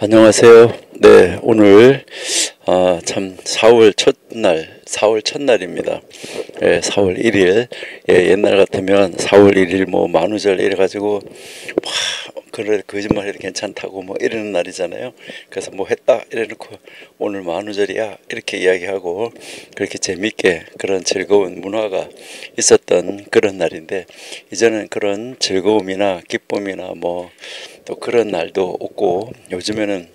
안녕하세요. 네, 오늘 참 4월 첫날, 4월 첫날입니다. 예, 4월 1일. 예, 옛날 같으면 4월 1일 뭐 만우절 이래가지고 그래 거짓말 해도 괜찮다고 뭐 이러는 날이잖아요. 그래서 뭐 했다 이래놓고 오늘 만우절이야 이렇게 이야기하고 그렇게 재밌게 그런 즐거운 문화가 있었던 그런 날인데, 이제는 그런 즐거움이나 기쁨이나 뭐 또 그런 날도 없고, 요즘에는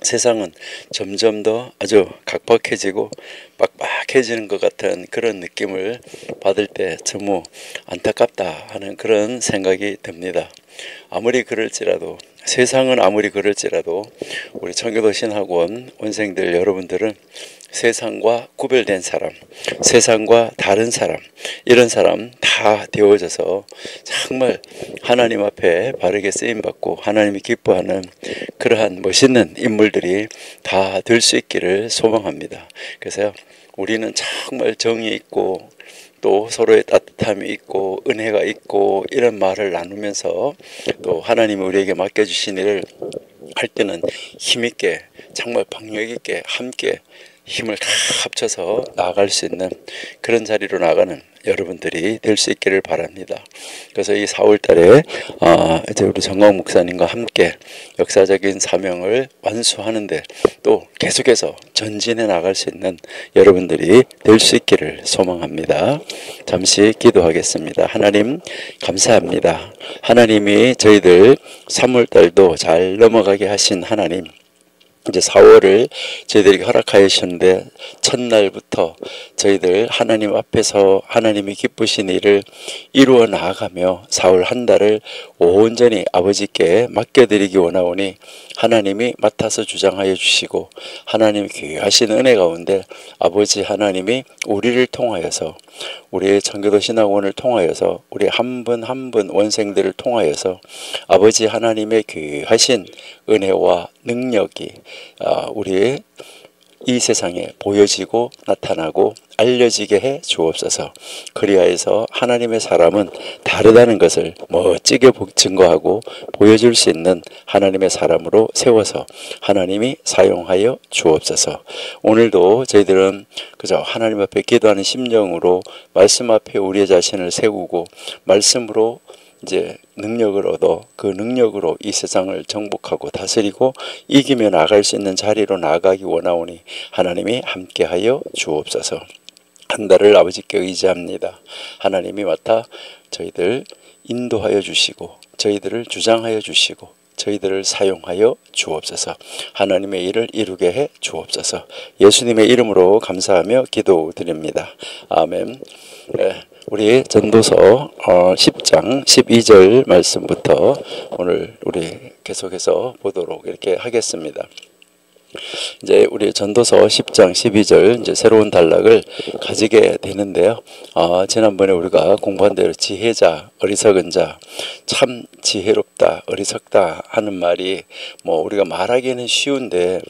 세상은 점점 더 아주 각박해지고 빡빡해지는 것 같은 그런 느낌을 받을 때 너무 안타깝다 하는 그런 생각이 듭니다. 아무리 그럴지라도, 세상은 아무리 그럴지라도 우리 청교도 신학원 원생들 여러분들은 세상과 구별된 사람, 세상과 다른 사람, 이런 사람 다 되어져서 정말 하나님 앞에 바르게 쓰임받고 하나님이 기뻐하는 그러한 멋있는 인물들이 다 될 수 있기를 소망합니다. 그래서 우리는 정말 정이 있고 또 서로의 따뜻함이 있고 은혜가 있고 이런 말을 나누면서, 또 하나님이 우리에게 맡겨주신 일을 할 때는 힘있게, 정말 박력있게 함께 힘을 다 합쳐서 나아갈 수 있는 그런 자리로 나가는 여러분들이 될 수 있기를 바랍니다. 그래서 이 4월 달에 이제 우리 정광 목사님과 함께 역사적인 사명을 완수하는데 또 계속해서 전진해 나갈 수 있는 여러분들이 될 수 있기를 소망합니다. 잠시 기도하겠습니다. 하나님 감사합니다. 하나님이 저희들 3월 달도 잘 넘어가게 하신 하나님, 이제 4월을 저희들에게 허락하여 주셨는데 첫날부터 저희들 하나님 앞에서 하나님이 기쁘신 일을 이루어 나아가며 4월 한 달을 온전히 아버지께 맡겨드리기 원하오니 하나님이 맡아서 주장하여 주시고, 하나님의 귀하신 은혜 가운데 아버지 하나님이 우리를 통하여서, 우리의 청교도 신학원을 통하여서, 우리 한 분 한 분 원생들을 통하여서 아버지 하나님의 귀하신 은혜와 능력이 우리의 이 세상에 보여지고 나타나고 알려지게 해 주옵소서. 그리하여서 하나님의 사람은 다르다는 것을 멋지게 증거하고 보여줄 수 있는 하나님의 사람으로 세워서 하나님이 사용하여 주옵소서. 오늘도 저희들은 그저 하나님 앞에 기도하는 심정으로 말씀 앞에 우리의 자신을 세우고 말씀으로 이제 능력을 얻어 그 능력으로 이 세상을 정복하고 다스리고 이기며 나갈 수 있는 자리로 나아가기 원하오니 하나님이 함께하여 주옵소서. 한 달을 아버지께 의지합니다. 하나님이 맡아 저희들 인도하여 주시고 저희들을 주장하여 주시고 저희들을 사용하여 주옵소서. 하나님의 일을 이루게 해 주옵소서. 예수님의 이름으로 감사하며 기도드립니다. 아멘. 우리 전도서 10장 12절 말씀부터 오늘 우리 계속해서 보도록 이렇게 하겠습니다. 이제 우리 전도서 10장 12절 이제 새로운 단락을 가지게 되는데요. 지난번에 우리가 공부한 대로 지혜자, 어리석은 자, 참 지혜롭다, 어리석다 하는 말이 뭐 우리가 말하기는 쉬운데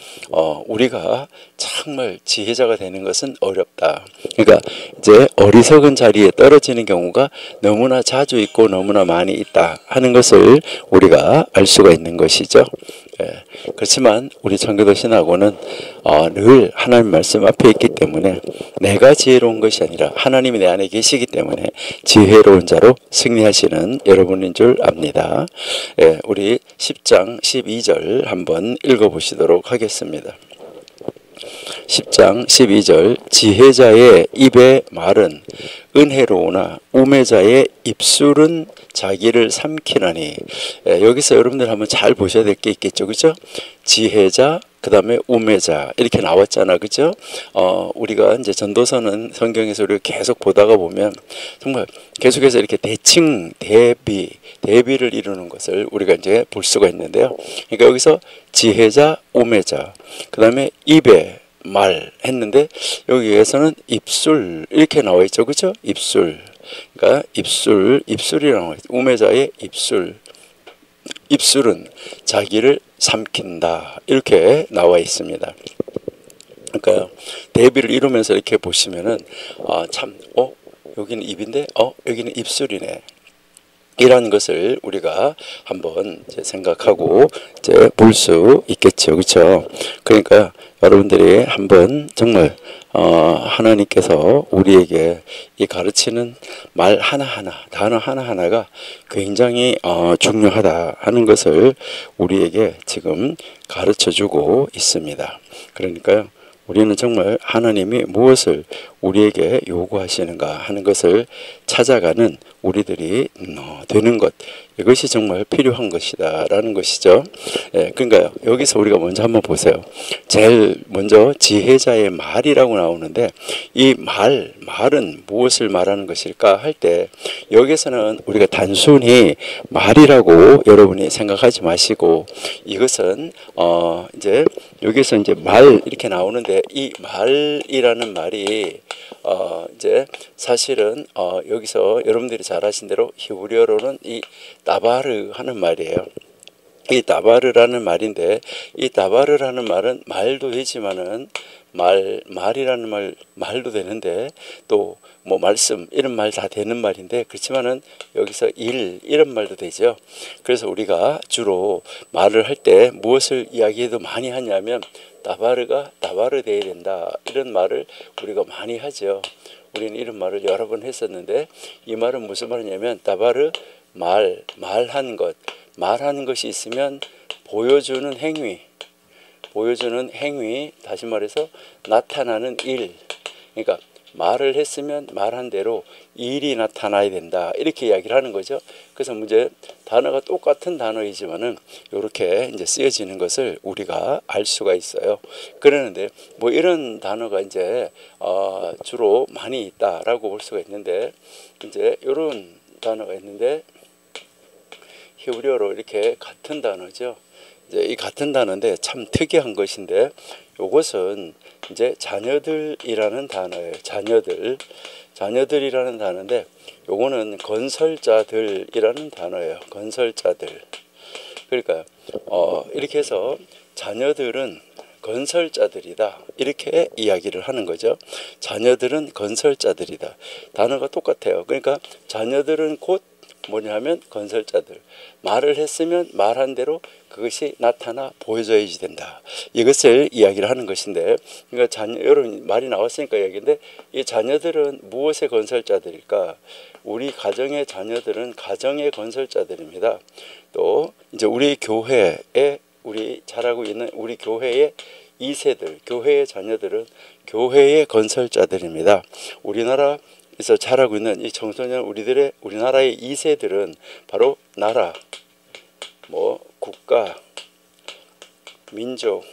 우리가 정말 지혜자가 되는 것은 어렵다. 그러니까 이제 어리석은 자리에 떨어지는 경우가 너무나 자주 있고 너무나 많이 있다 하는 것을 우리가 알 수가 있는 것이죠. 그렇지만 우리 청교도 신학원은 늘 하나님 말씀 앞에 있기 때문에 내가 지혜로운 것이 아니라 하나님이 내 안에 계시기 때문에 지혜로운 자로 승리하시는 여러분인 줄 압니다. 우리 10장 12절 한번 읽어보시도록 하겠습니다. 10장 12절 지혜자의 입의 말은 은혜로우나 우매자의 입술은 자기를 삼키나니. 여기서 여러분들 한번 잘 보셔야 될 게 있겠죠, 그죠? 지혜자, 그 다음에 우매자 이렇게 나왔잖아, 그죠? 우리가 이제 전도서는 성경에서 우리가 계속 보다가 보면 정말 계속해서 이렇게 대칭, 대비를 이루는 것을 우리가 이제 볼 수가 있는데요. 그러니까 여기서 지혜자, 우매자, 그 다음에 입에 말 했는데 여기에서는 입술 이렇게 나와 있죠, 그죠? 입술. 그러니까 입술이라고 나와 있죠. 우매자의 입술은 자기를 삼킨다 이렇게 나와 있습니다. 그러니까 대비를 이루면서 이렇게 보시면은 여기는 입인데 여기는 입술이네. 이런 것을 우리가 한번 이제 생각하고 이제 볼 수 있겠죠. 그렇죠? 그러니까 여러분들이 한번 정말 하나님께서 우리에게 이 가르치는 말 하나하나, 단어 하나하나가 굉장히 중요하다 하는 것을 우리에게 지금 가르쳐주고 있습니다. 그러니까요. 우리는 정말 하나님이 무엇을 우리에게 요구하시는가 하는 것을 찾아가는 우리들이 되는 것, 이것이 정말 필요한 것이다 라는 것이죠. 예, 그러니까 여기서 우리가 먼저 한번 보세요. 제일 먼저 지혜자의 말이라고 나오는데, 이 말은 무엇을 말하는 것일까 할 때, 여기서는 우리가 단순히 말이라고 여러분이 생각하지 마시고, 이것은 이제 여기서 이제 말 이렇게 나오는데, 이 말이라는 말이 이제 사실은 여기서 여러분들이 잘 아신 대로 히브리어로는 이 다바르 하는 말이에요. 이 다바르라는 말인데, 이 다바르라는 말은 말도 되지만은 말이라는 말도 되는데, 또 뭐 말씀 이런 말 다 되는 말인데, 그렇지만은 여기서 이런 말도 되죠. 그래서 우리가 주로 말을 할 때 무엇을 이야기해도 많이 하냐면, 다바르 돼야 된다, 이런 말을 우리가 많이 하죠. 우리는 이런 말을 여러 번 했었는데, 이 말은 무슨 말이냐면, 다바르 말하는 것이 있으면 보여주는 행위, 다시 말해서 나타나는 일. 그러니까 말을 했으면 말한 대로 일이 나타나야 된다, 이렇게 이야기를 하는 거죠. 그래서 문제 단어가 똑같은 단어이지만은 이렇게 이제 쓰여지는 것을 우리가 알 수가 있어요. 그러는데 뭐 이런 단어가 이제 주로 많이 있다라고 볼 수가 있는데, 이제 이런 단어가 있는데, 히브리어로 이렇게 같은 단어죠. 이제 이 같은 단어인데 참 특이한 것인데, 이것은 이제 자녀들이라는 단어예요. 자녀들이라는 단어인데, 요거는 건설자들이라는 단어예요. 건설자들. 그러니까 이렇게 해서 자녀들은 건설자들이다, 이렇게 이야기를 하는 거죠. 자녀들은 건설자들이다. 단어가 똑같아요. 그러니까 자녀들은 곧 뭐냐면 건설자들. 말을 했으면 말한 대로 그것이 나타나 보여져야지 된다, 이것을 이야기를 하는 것인데, 그러니까 여러분 말이 나왔으니까 얘기인데, 이 자녀들은 무엇의 건설자들일까? 우리 가정의 자녀들은 가정의 건설자들입니다. 또 이제 우리 교회에 우리 잘하고 있는 우리 교회의 2세들, 교회의 자녀들은 교회의 건설자들입니다. 우리나라에서 자라고 있는 이 청소년 우리나라의 2세들은 바로 나라, 뭐 국가, 민족,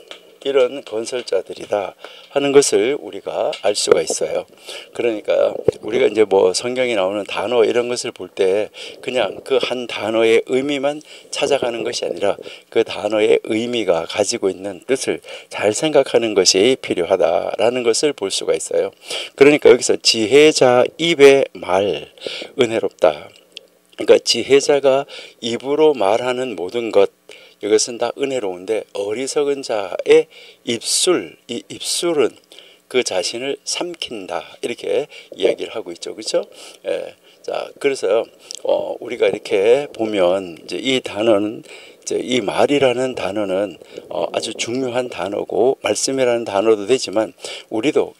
이런 건설자들이다 하는 것을 우리가 알 수가 있어요. 그러니까 우리가 이제 뭐 성경에 나오는 단어 이런 것을 볼 때 그냥 그 한 단어의 의미만 찾아가는 것이 아니라, 그 단어의 의미가 가지고 있는 뜻을 잘 생각하는 것이 필요하다라는 것을 볼 수가 있어요. 그러니까 여기서 지혜자 입의 말, 은혜롭다. 그러니까 지혜자가 입으로 말하는 모든 것, 이것은 다 은혜로운데, 어리석은 자의 입술, 이 입술은 그 자신을 삼킨다, 이렇게 이야기를 하고 있죠. 그렇죠? 예. 자, 그래서 우리가 이렇게 보면 이제 이 단어는, 이제 이 말이라는 단어는 아주 중요한 단어고, 말씀이라는 단어도 되지만, 우리도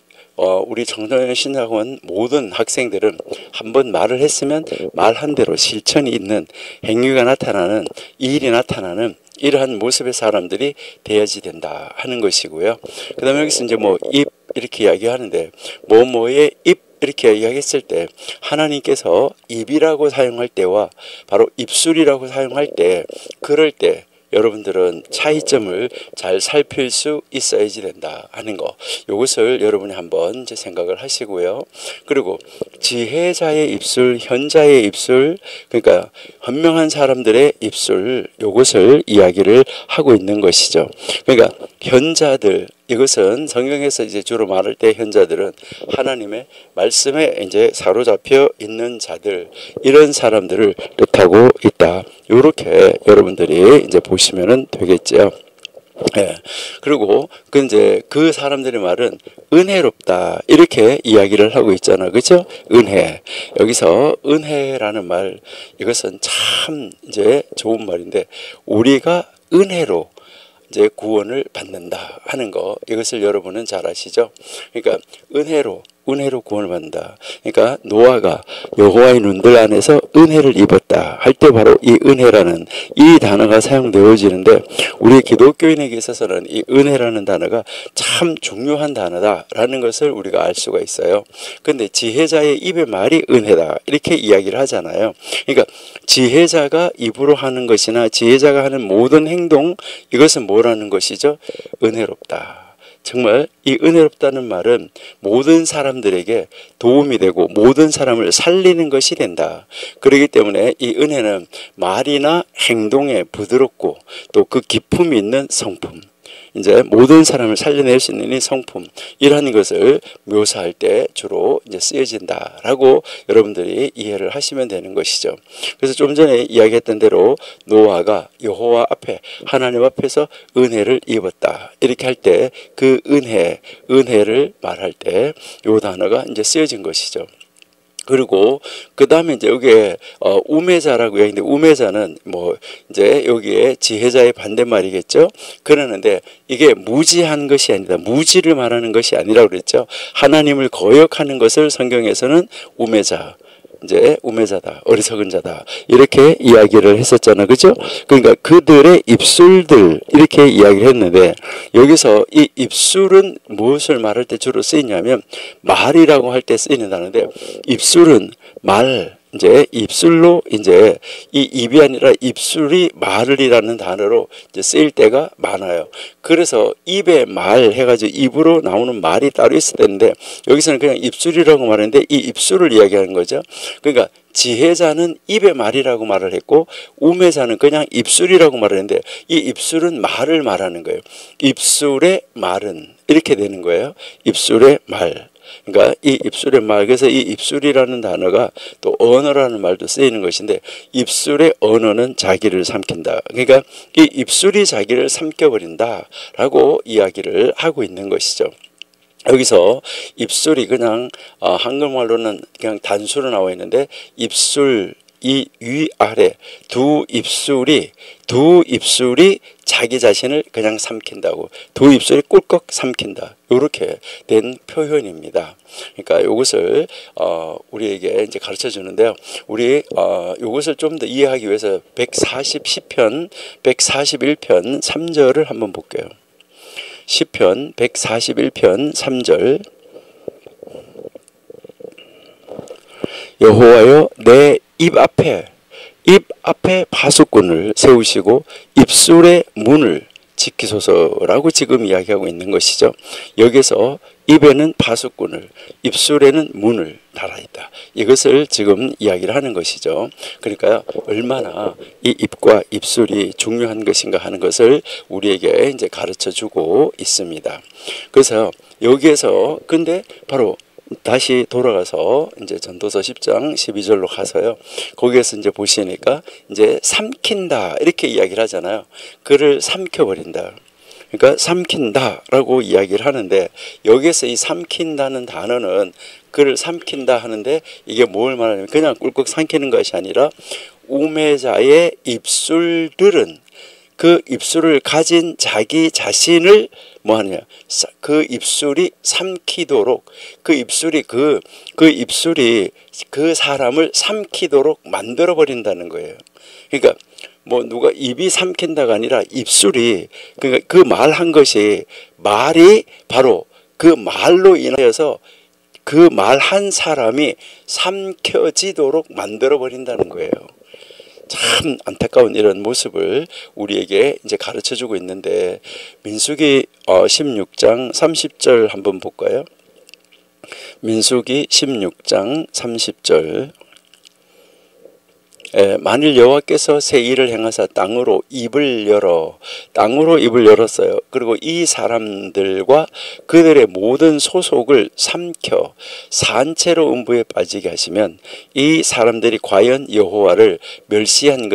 우리 청소년 신학원 모든 학생들은 한번 말을 했으면 말한 대로 실천이 있는, 행위가 나타나는, 일이 나타나는 이러한 모습의 사람들이 되어야지 된다 하는 것이고요. 그 다음에 여기서 이제 뭐 입 이렇게 이야기하는데, 뭐뭐의 입 이렇게 이야기했을 때, 하나님께서 입이라고 사용할 때와 바로 입술이라고 사용할 때, 그럴 때 여러분들은 차이점을 잘 살필 수 있어야지 된다 하는 거, 이것을 여러분이 한번 이제 생각을 하시고요. 그리고 지혜자의 입술, 현자의 입술, 그러니까 현명한 사람들의 입술, 이것을 이야기를 하고 있는 것이죠. 그러니까 현자들, 이것은 성경에서 이제 주로 말할 때 현자들은 하나님의 말씀에 이제 사로잡혀 있는 자들, 이런 사람들을 뜻하고 있다. 이렇게 여러분들이 이제 보시면 되겠죠. 예. 그리고 그 이제 그 사람들의 말은 은혜롭다 이렇게 이야기를 하고 있잖아, 그렇죠? 은혜. 여기서 은혜라는 말, 이것은 참 이제 좋은 말인데, 우리가 은혜로 이제 구원을 받는다 하는 거, 이것을 여러분은 잘 아시죠? 그러니까 은혜로 구원을 받는다. 그러니까 노아가 여호와의 눈들 안에서 은혜를 입었다 할 때 바로 이 은혜라는 이 단어가 사용되어지는데, 우리 기독교인에게 있어서는 이 은혜라는 단어가 참 중요한 단어다라는 것을 우리가 알 수가 있어요. 그런데 지혜자의 입의 말이 은혜다 이렇게 이야기를 하잖아요. 그러니까 지혜자가 입으로 하는 것이나 지혜자가 하는 모든 행동, 이것은 뭐라는 것이죠? 은혜롭다. 정말 이 은혜롭다는 말은 모든 사람들에게 도움이 되고 모든 사람을 살리는 것이 된다. 그렇기 때문에 이 은혜는 말이나 행동에 부드럽고 또 그 기품이 있는 성품, 이제 모든 사람을 살려낼 수 있는 이 성품, 이러한 것을 묘사할 때 주로 이제 쓰여진다라고 여러분들이 이해를 하시면 되는 것이죠. 그래서 좀 전에 이야기했던 대로 노아가 여호와 앞에, 하나님 앞에서 은혜를 입었다 이렇게 할 때 그 은혜를 말할 때 이 단어가 이제 쓰여진 것이죠. 그리고 그 다음에 이제 여기에 우매자라고 했는데, 우매자는 뭐 이제 여기에 지혜자의 반대말이겠죠. 그러는데 이게 무지한 것이 아니다, 무지를 말하는 것이 아니라고 그랬죠. 하나님을 거역하는 것을 성경에서는 우매자, 이제 우매자다, 어리석은 자다 이렇게 이야기를 했었잖아, 그죠? 그러니까 그들의 입술들 이렇게 이야기를 했는데, 여기서 이 입술은 무엇을 말할 때 주로 쓰이냐면 말이라고 할 때 쓰이는 단어인데, 입술은 말, 이제 입술로 이제 이 입이 아니라 입술이 말이라는 단어로 이제 쓰일 때가 많아요. 그래서 입에 말 해가지고 입으로 나오는 말이 따로 있어야 되는데, 여기서는 그냥 입술이라고 말하는데 이 입술을 이야기하는 거죠. 그러니까 지혜자는 입의 말이라고 말을 했고, 우매자는 그냥 입술이라고 말을 했는데, 이 입술은 말을 말하는 거예요. 입술의 말은 이렇게 되는 거예요. 입술의 말. 그러니까 이 입술의 말, 그래서 이 입술이라는 단어가 또 언어라는 말도 쓰이는 것인데, 입술의 언어는 자기를 삼킨다. 그러니까 이 입술이 자기를 삼켜버린다라고 이야기를 하고 있는 것이죠. 여기서 입술이 그냥 한글말로는 그냥 단수로 나와 있는데, 입술, 이 위아래 두 입술이 자기 자신을 그냥 삼킨다고, 두 입술이 꿀꺽 삼킨다, 이렇게 된 표현입니다. 그러니까 이것을 우리에게 이제 가르쳐 주는데요. 우리 이것을 좀 더 이해하기 위해서 140시편 141편 3절을 한번 볼게요. 시편 141편 3절. 여호와여, 내 입 앞에 파수꾼을 세우시고 입술의 문을 지키소서라고 지금 이야기하고 있는 것이죠. 여기서 입에는 파수꾼을, 입술에는 문을 달아있다, 이것을 지금 이야기를 하는 것이죠. 그러니까 얼마나 이 입과 입술이 중요한 것인가 하는 것을 우리에게 이제 가르쳐 주고 있습니다. 그래서 여기에서 근데 바로 다시 돌아가서 이제 전도서 10장 12절로 가서요. 거기에서 이제 보시니까 이제 삼킨다 이렇게 이야기를 하잖아요. 그를 삼켜버린다. 그러니까 삼킨다라고 이야기를 하는데, 여기에서 이 삼킨다는 단어는 그를 삼킨다 하는데, 이게 뭘 말하냐면 그냥 꿀꺽 삼키는 것이 아니라, 우매자의 입술들은 그 입술을 가진 자기 자신을 뭐 하느냐, 그 입술이 삼키도록, 그 입술이 그 사람을 삼키도록 만들어 버린다는 거예요. 그러니까 뭐 누가 입이 삼킨다가 아니라 입술이, 그러니까 그 말한 것이, 말이 바로 그 말로 인하여서 그 말한 사람이 삼켜지도록 만들어 버린다는 거예요. 참 안타까운 이런 모습을 우리에게 이제 가르쳐 주고 있는데, 민수기 16장 30절 한번 볼까요? 민수기 16장 30절. 만일 여호와께서 새 일을 행하사 땅으로 입을 열었어요. 그리고 이 사람들과 그들의 모든 소속을 삼켜 산채로 음부에 빠지게 하시면 이 사람들이 과연 여호와를 멸시한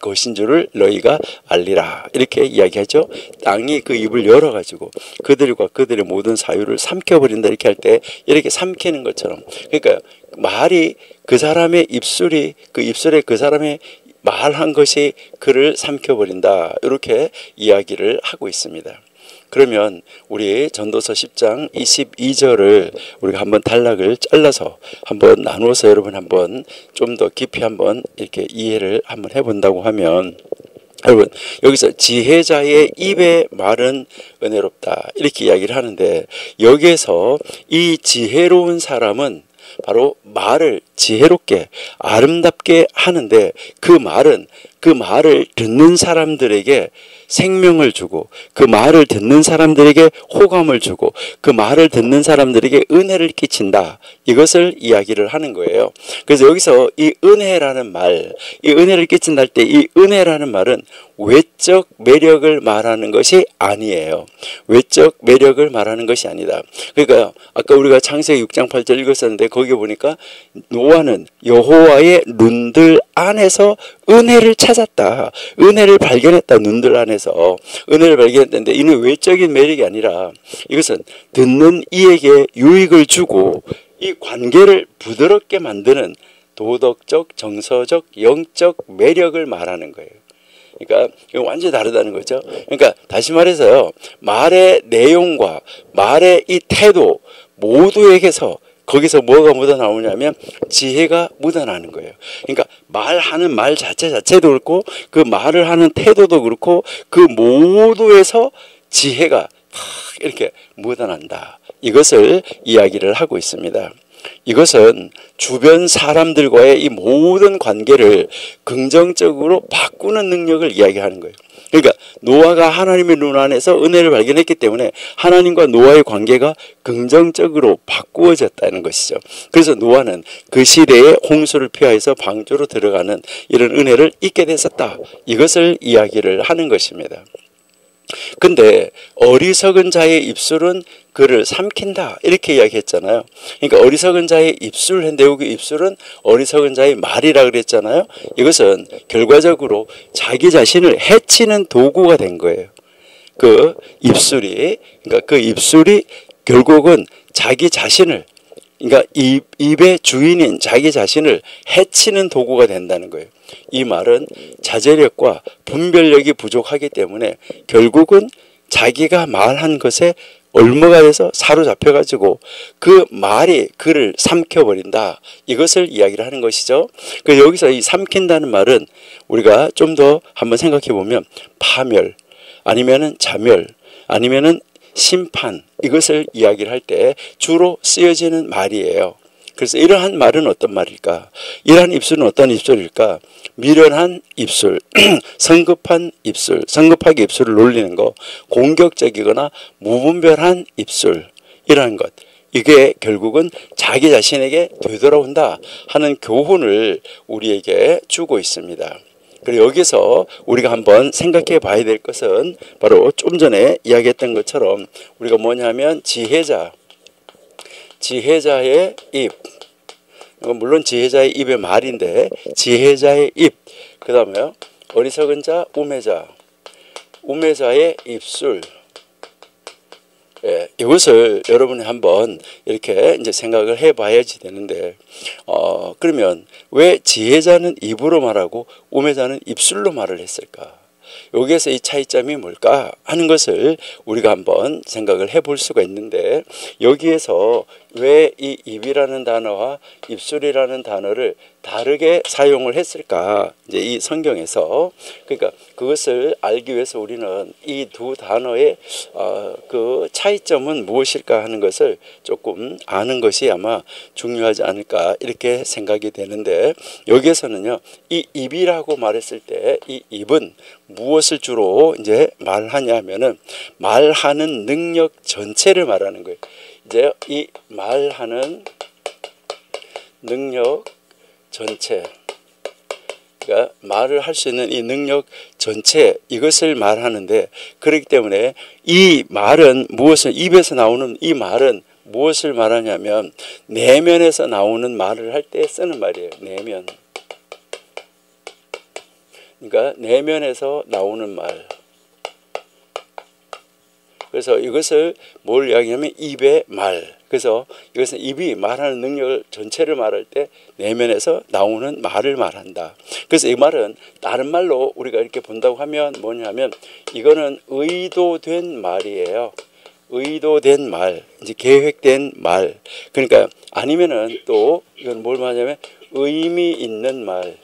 것인 줄을 너희가 알리라. 이렇게 이야기하죠. 땅이 그 입을 열어가지고 그들과 그들의 모든 사유를 삼켜버린다. 이렇게 할 때 이렇게 삼키는 것처럼, 그러니까 말이 그 사람의 입술이 그 입술에 그 사람의 말한 것이 그를 삼켜버린다. 이렇게 이야기를 하고 있습니다. 그러면 우리 전도서 10장 22절을 우리가 한번 단락을 잘라서 한번 나누어서 여러분 한번 좀 더 깊이 한번 이렇게 이해를 한번 해본다고 하면, 여러분 여기서 지혜자의 입의 말은 은혜롭다 이렇게 이야기를 하는데, 여기에서 이 지혜로운 사람은 바로 말을 지혜롭게 아름답게 하는데, 그 말을 듣는 사람들에게 생명을 주고, 그 말을 듣는 사람들에게 호감을 주고, 그 말을 듣는 사람들에게 은혜를 끼친다. 이것을 이야기를 하는 거예요. 그래서 여기서 이 은혜라는 말, 이 은혜를 끼친다 할 때 이 은혜라는 말은 외적 매력을 말하는 것이 아니에요. 외적 매력을 말하는 것이 아니다. 그러니까 아까 우리가 창세기 6장 8절 읽었었는데, 거기 보니까 노아는 여호와의 눈들 안에서 은혜를 찾았다. 은혜를 발견했다. 눈들 안에서 은혜를 발견했는데, 이는 외적인 매력이 아니라 이것은 듣는 이에게 유익을 주고 이 관계를 부드럽게 만드는 도덕적, 정서적, 영적 매력을 말하는 거예요. 그러니까 이거 완전히 다르다는 거죠. 그러니까 다시 말해서요, 말의 내용과 말의 이 태도 모두에게서 거기서 뭐가 묻어나오냐면 지혜가 묻어나는 거예요. 그러니까 말하는 말 자체도 그렇고 그 말을 하는 태도도 그렇고 그 모두에서 지혜가 탁 이렇게 묻어난다. 이것을 이야기를 하고 있습니다. 이것은 주변 사람들과의 이 모든 관계를 긍정적으로 바꾸는 능력을 이야기하는 거예요. 그러니까 노아가 하나님의 눈 안에서 은혜를 발견했기 때문에 하나님과 노아의 관계가 긍정적으로 바꾸어졌다는 것이죠. 그래서 노아는 그 시대에 홍수를 피하여서 방주로 들어가는 이런 은혜를 잊게 됐었다. 이것을 이야기를 하는 것입니다. 근데 어리석은 자의 입술은 그를 삼킨다 이렇게 이야기했잖아요. 그러니까 어리석은 자의 입술 했는데 여기 입술은 어리석은 자의 말이라 그랬잖아요. 이것은 결과적으로 자기 자신을 해치는 도구가 된 거예요. 그 입술이, 그러니까 그 입술이 결국은 자기 자신을, 그러니까 입의 주인인 자기 자신을 해치는 도구가 된다는 거예요. 이 말은 자제력과 분별력이 부족하기 때문에 결국은 자기가 말한 것에 얼마가 돼서 사로잡혀가지고 그 말이 그를 삼켜버린다. 이것을 이야기를 하는 것이죠. 그래서 여기서 이 삼킨다는 말은 우리가 좀 더 한번 생각해 보면 파멸, 아니면은 자멸, 아니면은 심판, 이것을 이야기를 할 때 주로 쓰여지는 말이에요. 그래서 이러한 말은 어떤 말일까? 이러한 입술은 어떤 입술일까? 미련한 입술, 성급한 입술, 성급하게 입술을 놀리는 거, 공격적이거나 무분별한 입술, 이러한 것. 이게 결국은 자기 자신에게 되돌아온다 하는 교훈을 우리에게 주고 있습니다. 그리고 여기서 우리가 한번 생각해 봐야 될 것은 바로 좀 전에 이야기했던 것처럼 우리가 뭐냐면 지혜자의 입, 물론 지혜자의 입의 말인데 지혜자의 입, 그 다음에 어리석은 자, 우매자의 입술, 이것을 여러분이 한번 이렇게 이제 생각을 해봐야지 되는데, 그러면 왜 지혜자는 입으로 말하고 우매자는 입술로 말을 했을까? 여기에서 이 차이점이 뭘까 하는 것을 우리가 한번 생각을 해볼 수가 있는데, 여기에서 왜 이 입이라는 단어와 입술이라는 단어를 다르게 사용을 했을까? 이제 이 성경에서, 그러니까 그것을 알기 위해서 우리는 이 두 단어의 그 차이점은 무엇일까 하는 것을 조금 아는 것이 아마 중요하지 않을까 이렇게 생각이 되는데, 여기에서는요, 이 입이라고 말했을 때 이 입은 무엇을 주로 이제 말하냐면은 말하는 능력 전체를 말하는 거예요. 이제 이 말하는 능력 전체, 그러니까 말을 할 수 있는 이 능력 전체 이것을 말하는데, 그렇기 때문에 이 말은 무엇을, 입에서 나오는 이 말은 무엇을 말하냐면 내면에서 나오는 말을 할 때 쓰는 말이에요. 내면. 그러니까 내면에서 나오는 말. 그래서 이것을 뭘 이야기하면 입의 말. 그래서 이것은 입이 말하는 능력을 전체를 말할 때 내면에서 나오는 말을 말한다. 그래서 이 말은 다른 말로 우리가 이렇게 본다고 하면 뭐냐면 이거는 의도된 말이에요. 의도된 말, 이제 계획된 말. 그러니까 아니면은 또 이건 뭘 말하냐면 의미 있는 말.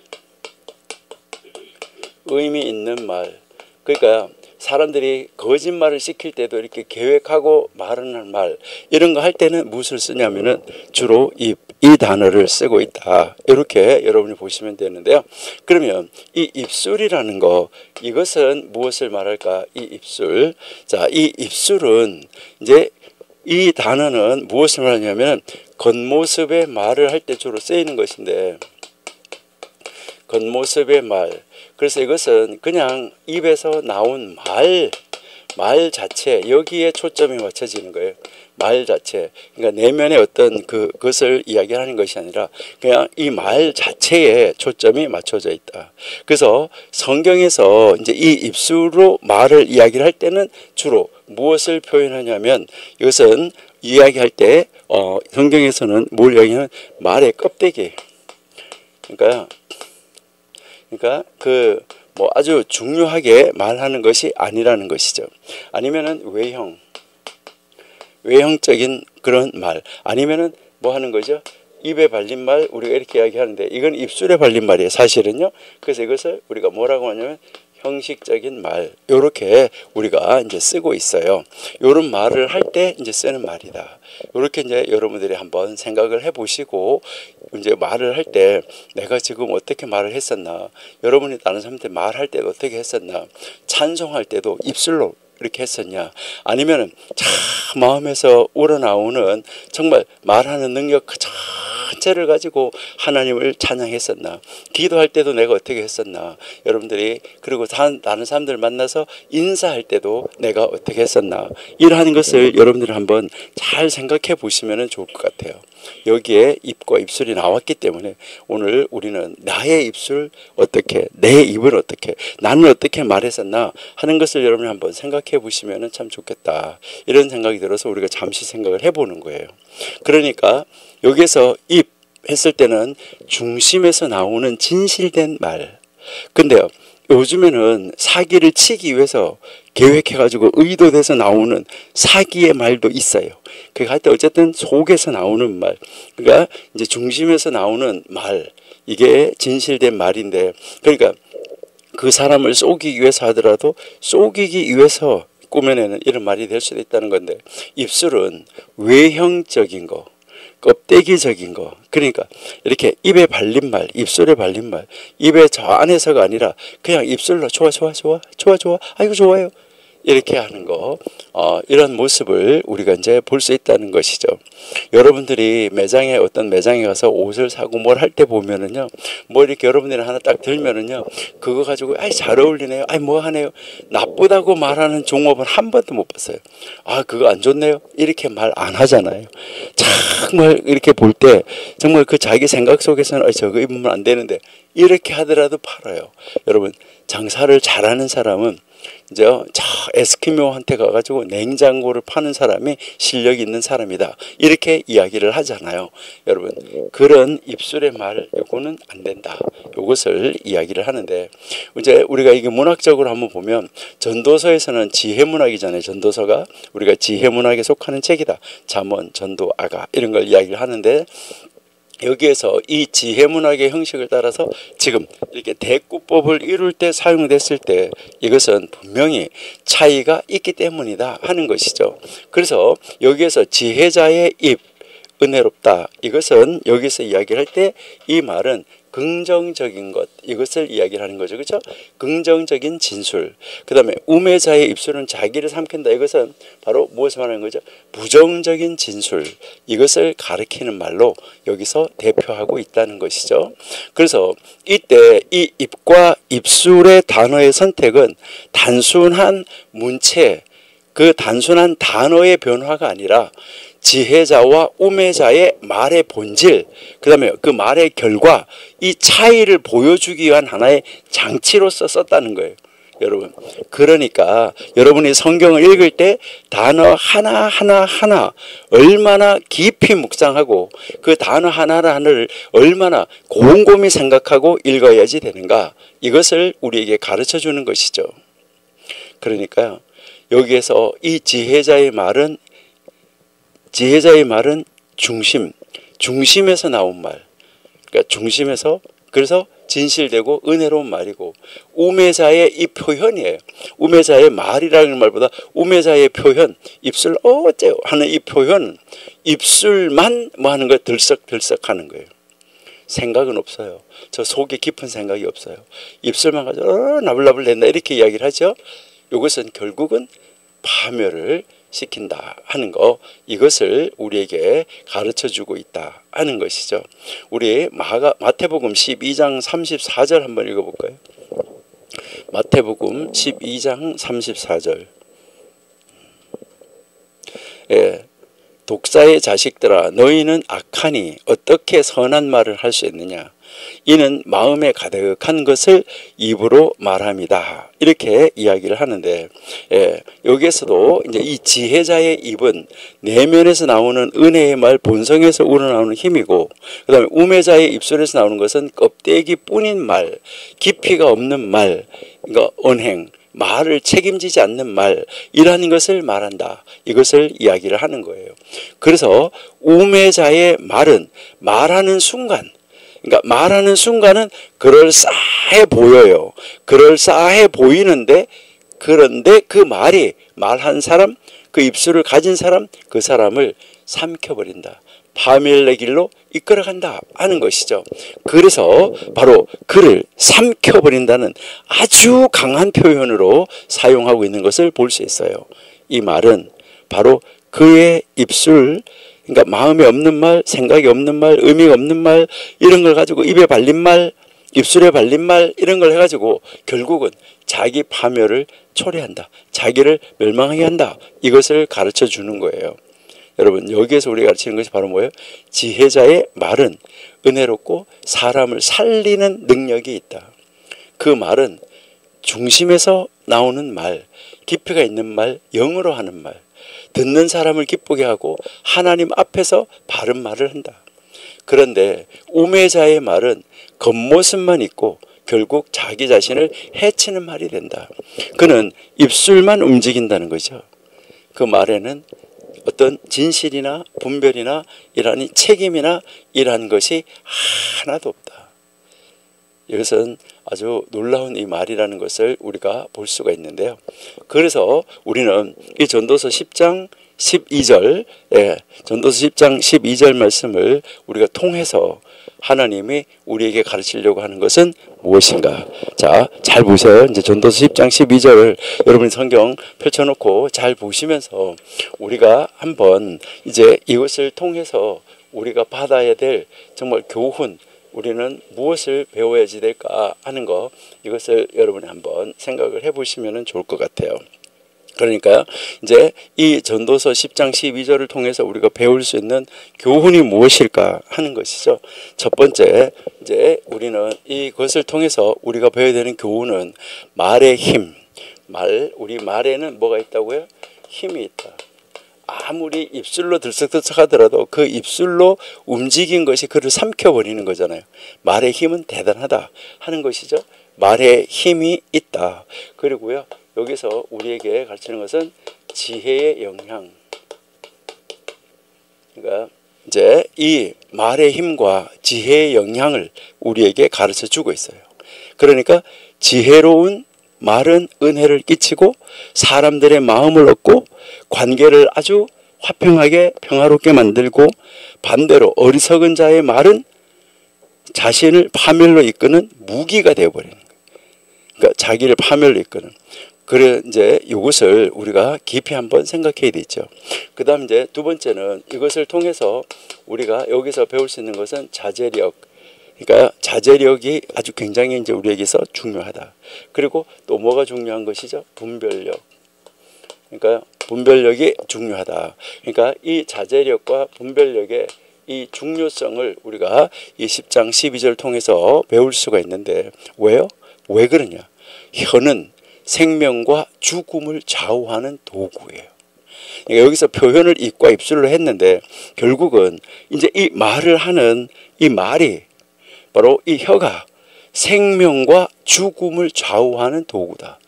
의미 있는 말. 그러니까 사람들이 거짓말을 시킬 때도 이렇게 계획하고 말하는 말, 이런 거 할 때는 무엇을 쓰냐면은 주로 이 단어를 쓰고 있다. 이렇게 여러분이 보시면 되는데요. 그러면 이 입술이라는 거, 이것은 무엇을 말할까? 이 입술. 자, 이 입술은 이제 이 단어는 무엇을 말하냐면 겉모습의 말을 할 때 주로 쓰이는 것인데, 겉모습의 말. 그래서 이것은 그냥 입에서 나온 말 자체, 여기에 초점이 맞춰지는 거예요. 말 자체. 그러니까 내면의 어떤 그것을 이야기하는 것이 아니라 그냥 이 말 자체에 초점이 맞춰져 있다. 그래서 성경에서 이제 이 입술로 말을 이야기를 할 때는 주로 무엇을 표현하냐면, 이것은 이야기할 때 성경에서는 뭘 이야기하냐면 말의 껍데기. 그러니까 뭐 아주 중요하게 말하는 것이 아니라는 것이죠. 아니면은 외형적인 그런 말, 아니면은 뭐 하는 거죠? 입에 발린 말, 우리가 이렇게 이야기하는데 이건 입술에 발린 말이에요, 사실은요. 그래서 이것을 우리가 뭐라고 하냐면 형식적인 말, 요렇게 우리가 이제 쓰고 있어요. 요런 말을 할 때 이제 쓰는 말이다. 요렇게 이제 여러분들이 한번 생각을 해 보시고, 이제 말을 할 때 내가 지금 어떻게 말을 했었나, 여러분이 다른 사람한테 말할 때도 어떻게 했었나, 찬송할 때도 입술로 이렇게 했었냐, 아니면은 참 마음에서 우러나오는 정말 말하는 능력 그 자체를 가지고 하나님을 찬양했었나, 기도할 때도 내가 어떻게 했었나, 여러분들이 그리고 다른 사람들 만나서 인사할 때도 내가 어떻게 했었나, 이러한 것을 여러분들이 한번 잘 생각해 보시면 좋을 것 같아요. 여기에 입과 입술이 나왔기 때문에 오늘 우리는 나의 입술 어떻게, 내 입을 어떻게, 나는 어떻게 말했었나 하는 것을 여러분이 한번 생각해 보시면 참 좋겠다, 이런 생각이 들어서 우리가 잠시 생각을 해보는 거예요. 그러니까 여기에서 입 했을 때는 중심에서 나오는 진실된 말. 근데요, 요즘에는 사기를 치기 위해서 계획해가지고 의도돼서 나오는 사기의 말도 있어요. 그러니까 할 때 어쨌든 속에서 나오는 말, 그러니까 이제 중심에서 나오는 말, 이게 진실된 말인데, 그러니까 그 사람을 속이기 위해서 하더라도 속이기 위해서 꾸며내는 이런 말이 될 수도 있다는 건데, 입술은 외형적인 거, 껍데기적인 거, 그러니까 이렇게 입에 발린 말, 입술에 발린 말, 입에 저 안에서가 아니라 그냥 입술로 좋아, 아이고 좋아요, 이렇게 하는 거, 이런 모습을 우리가 이제 볼 수 있다는 것이죠. 여러분들이 어떤 매장에 가서 옷을 사고 뭘 할 때 보면은요, 뭐 이렇게 여러분들이 하나 딱 들면은요, 그거 가지고 아이 잘 어울리네요, 아이 뭐 하네요, 나쁘다고 말하는 종업은 한 번도 못 봤어요. 아 그거 안 좋네요, 이렇게 말 안 하잖아요. 정말 이렇게 볼 때 정말 그 자기 생각 속에서는 저거 입으면 안 되는데 이렇게 하더라도 팔아요. 여러분, 장사를 잘하는 사람은 이제 에스키모한테 가가지고 냉장고를 파는 사람이 실력 있는 사람이다, 이렇게 이야기를 하잖아요. 여러분, 그런 입술의 말, 요거는 안 된다, 요것을 이야기를 하는데, 이제 우리가 이게 문학적으로 한번 보면 전도서에서는 지혜문학이잖아요. 전도서가 우리가 지혜문학에 속하는 책이다. 잠언, 전도, 아가, 이런 걸 이야기를 하는데, 여기에서 이 지혜문학의 형식을 따라서 지금 이렇게 대꾸법을 이룰 때 사용됐을 때 이것은 분명히 차이가 있기 때문이다 하는 것이죠. 그래서 여기에서 지혜자의 입, 은혜롭다, 이것은 여기서 이야기를 할 때 이 말은 긍정적인 것, 이것을 이야기를 하는 거죠. 그렇죠? 긍정적인 진술. 그 다음에 우매자의 입술은 자기를 삼킨다. 이것은 바로 무엇을 말하는 거죠? 부정적인 진술. 이것을 가리키는 말로 여기서 대표하고 있다는 것이죠. 그래서 이때 이 입과 입술의 단어의 선택은 단순한 문체, 그 단순한 단어의 변화가 아니라 지혜자와 우매자의 말의 본질, 그 다음에 그 말의 결과, 이 차이를 보여주기 위한 하나의 장치로서 썼다는 거예요. 여러분, 그러니까 여러분이 성경을 읽을 때 단어 하나 얼마나 깊이 묵상하고 그 단어 하나를 얼마나 곰곰이 생각하고 읽어야지 되는가, 이것을 우리에게 가르쳐 주는 것이죠. 그러니까 여기에서 이 지혜자의 말은 중심에서 나온 말. 그러니까 중심에서, 그래서 진실되고 은혜로운 말이고, 우매자의 이 표현이에요. 우매자의 말이라는 말보다 우매자의 표현, 입술 어째요 하는 이 표현, 입술만 뭐 하는 거예요? 들썩들썩 하는 거예요. 생각은 없어요. 저 속에 깊은 생각이 없어요. 입술만 가지고 나불나불 낸다 이렇게 이야기를 하죠. 이것은 결국은 파멸을 시킨다 하는 거, 이것을 우리에게 가르쳐주고 있다 하는 것이죠. 우리 마태복음 12장 34절 한번 읽어볼까요? 마태복음 12장 34절. 예, 독사의 자식들아, 너희는 악하니 어떻게 선한 말을 할 수 있느냐? 이는 마음에 가득한 것을 입으로 말함이다. 이렇게 이야기를 하는데, 여기에서도 이제 이 지혜자의 입은 내면에서 나오는 은혜의 말, 본성에서 우러나오는 힘이고, 그 다음에 우매자의 입술에서 나오는 것은 껍데기뿐인 말, 깊이가 없는 말, 그러니까 언행, 말을 책임지지 않는 말이라는 것을 말한다. 이것을 이야기를 하는 거예요. 그래서 우매자의 말은 말하는 순간, 그러니까 말하는 순간은 그럴싸해 보여요. 그럴싸해 보이는데, 그런데 그 말이, 말한 사람, 그 입술을 가진 사람, 그 사람을 삼켜버린다. 파멸의 길로 이끌어간다 하는 것이죠. 그래서 바로 그를 삼켜버린다는 아주 강한 표현으로 사용하고 있는 것을 볼 수 있어요. 이 말은 바로 그의 입술, 그러니까 마음에 없는 말, 생각이 없는 말, 의미가 없는 말, 이런 걸 가지고 입에 발린 말, 입술에 발린 말, 이런 걸 해가지고 결국은 자기 파멸을 초래한다. 자기를 멸망하게 한다. 이것을 가르쳐 주는 거예요. 여러분, 여기에서 우리가 가르치는 것이 바로 뭐예요? 지혜자의 말은 은혜롭고 사람을 살리는 능력이 있다. 그 말은 중심에서 나오는 말, 깊이가 있는 말, 영으로 하는 말, 듣는 사람을 기쁘게 하고 하나님 앞에서 바른 말을 한다. 그런데 우매자의 말은 겉모습만 있고 결국 자기 자신을 해치는 말이 된다. 그는 입술만 움직인다는 거죠. 그 말에는 어떤 진실이나 분별이나 이러한 책임이나 이러한 것이 하나도 없다. 이것은 아주 놀라운 이 말이라는 것을 우리가 볼 수가 있는데요. 그래서 우리는 이 전도서 10장 12절, 전도서 10장 12절 말씀을 우리가 통해서 하나님이 우리에게 가르치려고 하는 것은 무엇인가? 자, 잘 보세요. 이제 전도서 10장 12절 여러분이 성경 펼쳐놓고 잘 보시면서 우리가 한번 이제 이것을 통해서 우리가 받아야 될 정말 교훈, 우리는 무엇을 배워야지 될까 하는 거, 이것을 여러분이 한번 생각을 해보시면 좋을 것 같아요. 그러니까 이제 이 전도서 10장 12절을 통해서 우리가 배울 수 있는 교훈이 무엇일까 하는 것이죠. 첫 번째, 이제 우리는 이것을 통해서 우리가 배워야 되는 교훈은 말의 힘. 우리 말에는 뭐가 있다고요? 힘이 있다. 아무리 입술로 들썩들썩 하더라도 그 입술로 움직인 것이 그를 삼켜버리는 거잖아요. 말의 힘은 대단하다 하는 것이죠. 말의 힘이 있다. 그리고요, 여기서 우리에게 가르치는 것은 지혜의 영향. 그러니까 이제 이 말의 힘과 지혜의 영향을 우리에게 가르쳐 주고 있어요. 그러니까 지혜로운 말은 은혜를 끼치고 사람들의 마음을 얻고 관계를 아주 화평하게 평화롭게 만들고, 반대로 어리석은 자의 말은 자신을 파멸로 이끄는 무기가 되어버리는 거예요. 그러니까 자기를 파멸로 이끄는. 그래 이제 이것을 우리가 깊이 한번 생각해야 되죠. 그다음 이제 두 번째는 이것을 통해서 우리가 여기서 배울 수 있는 것은 자제력. 그러니까 자제력이 아주 굉장히 이제 우리에게서 중요하다. 그리고 또 뭐가 중요한 것이죠? 분별력. 그러니까 분별력이 중요하다. 그러니까 이 자제력과 분별력의 이 중요성을 우리가 이 10장 12절 통해서 배울 수가 있는데 왜요? 왜 그러냐? 혀는 생명과 죽음을 좌우하는 도구예요. 그러니까 여기서 표현을 입과 입술로 했는데 결국은 이제 이 말을 하는 이 말이 바로 이 혀가 생명과 죽음을 좌우하는 도구다.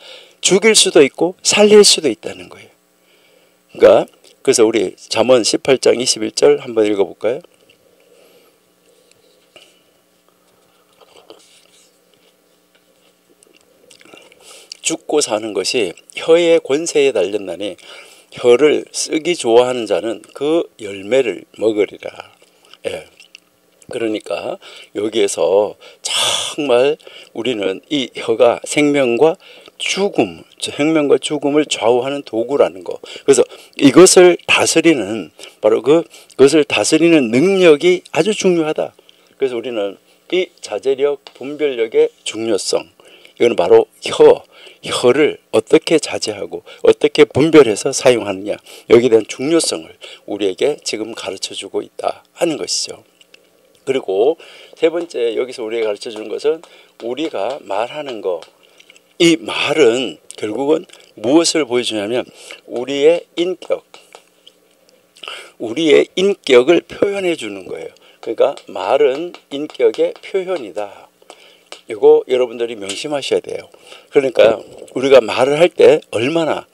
죽일 수도 있고 살릴 수도 있다는 거예요. 그러니까 그래서 우리 잠언 18장 21절 한번 읽어볼까요? 죽고 사는 것이 혀의 권세에 달렸나니 혀를 쓰기 좋아하는 자는 그 열매를 먹으리라. 예. 그러니까 여기에서 정말 우리는 이 혀가 생명과 죽음을 좌우하는 도구라는 거. 그래서 이것을 다스리는 바로 그것을 다스리는 능력이 아주 중요하다. 그래서 우리는 이 자제력, 분별력의 중요성, 이건 바로 혀를 어떻게 자제하고 어떻게 분별해서 사용하느냐, 여기에 대한 중요성을 우리에게 지금 가르쳐주고 있다 하는 것이죠. 그리고 세 번째 여기서 우리에게 가르쳐주는 것은 우리가 말하는 거, 이 말은 결국은 무엇을 보여주냐면 우리의 인격을 표현해 주는 거예요. 그러니까 말은 인격의 표현이다. 이거 여러분들이 명심하셔야 돼요. 그러니까 우리가 말을 할 때 얼마나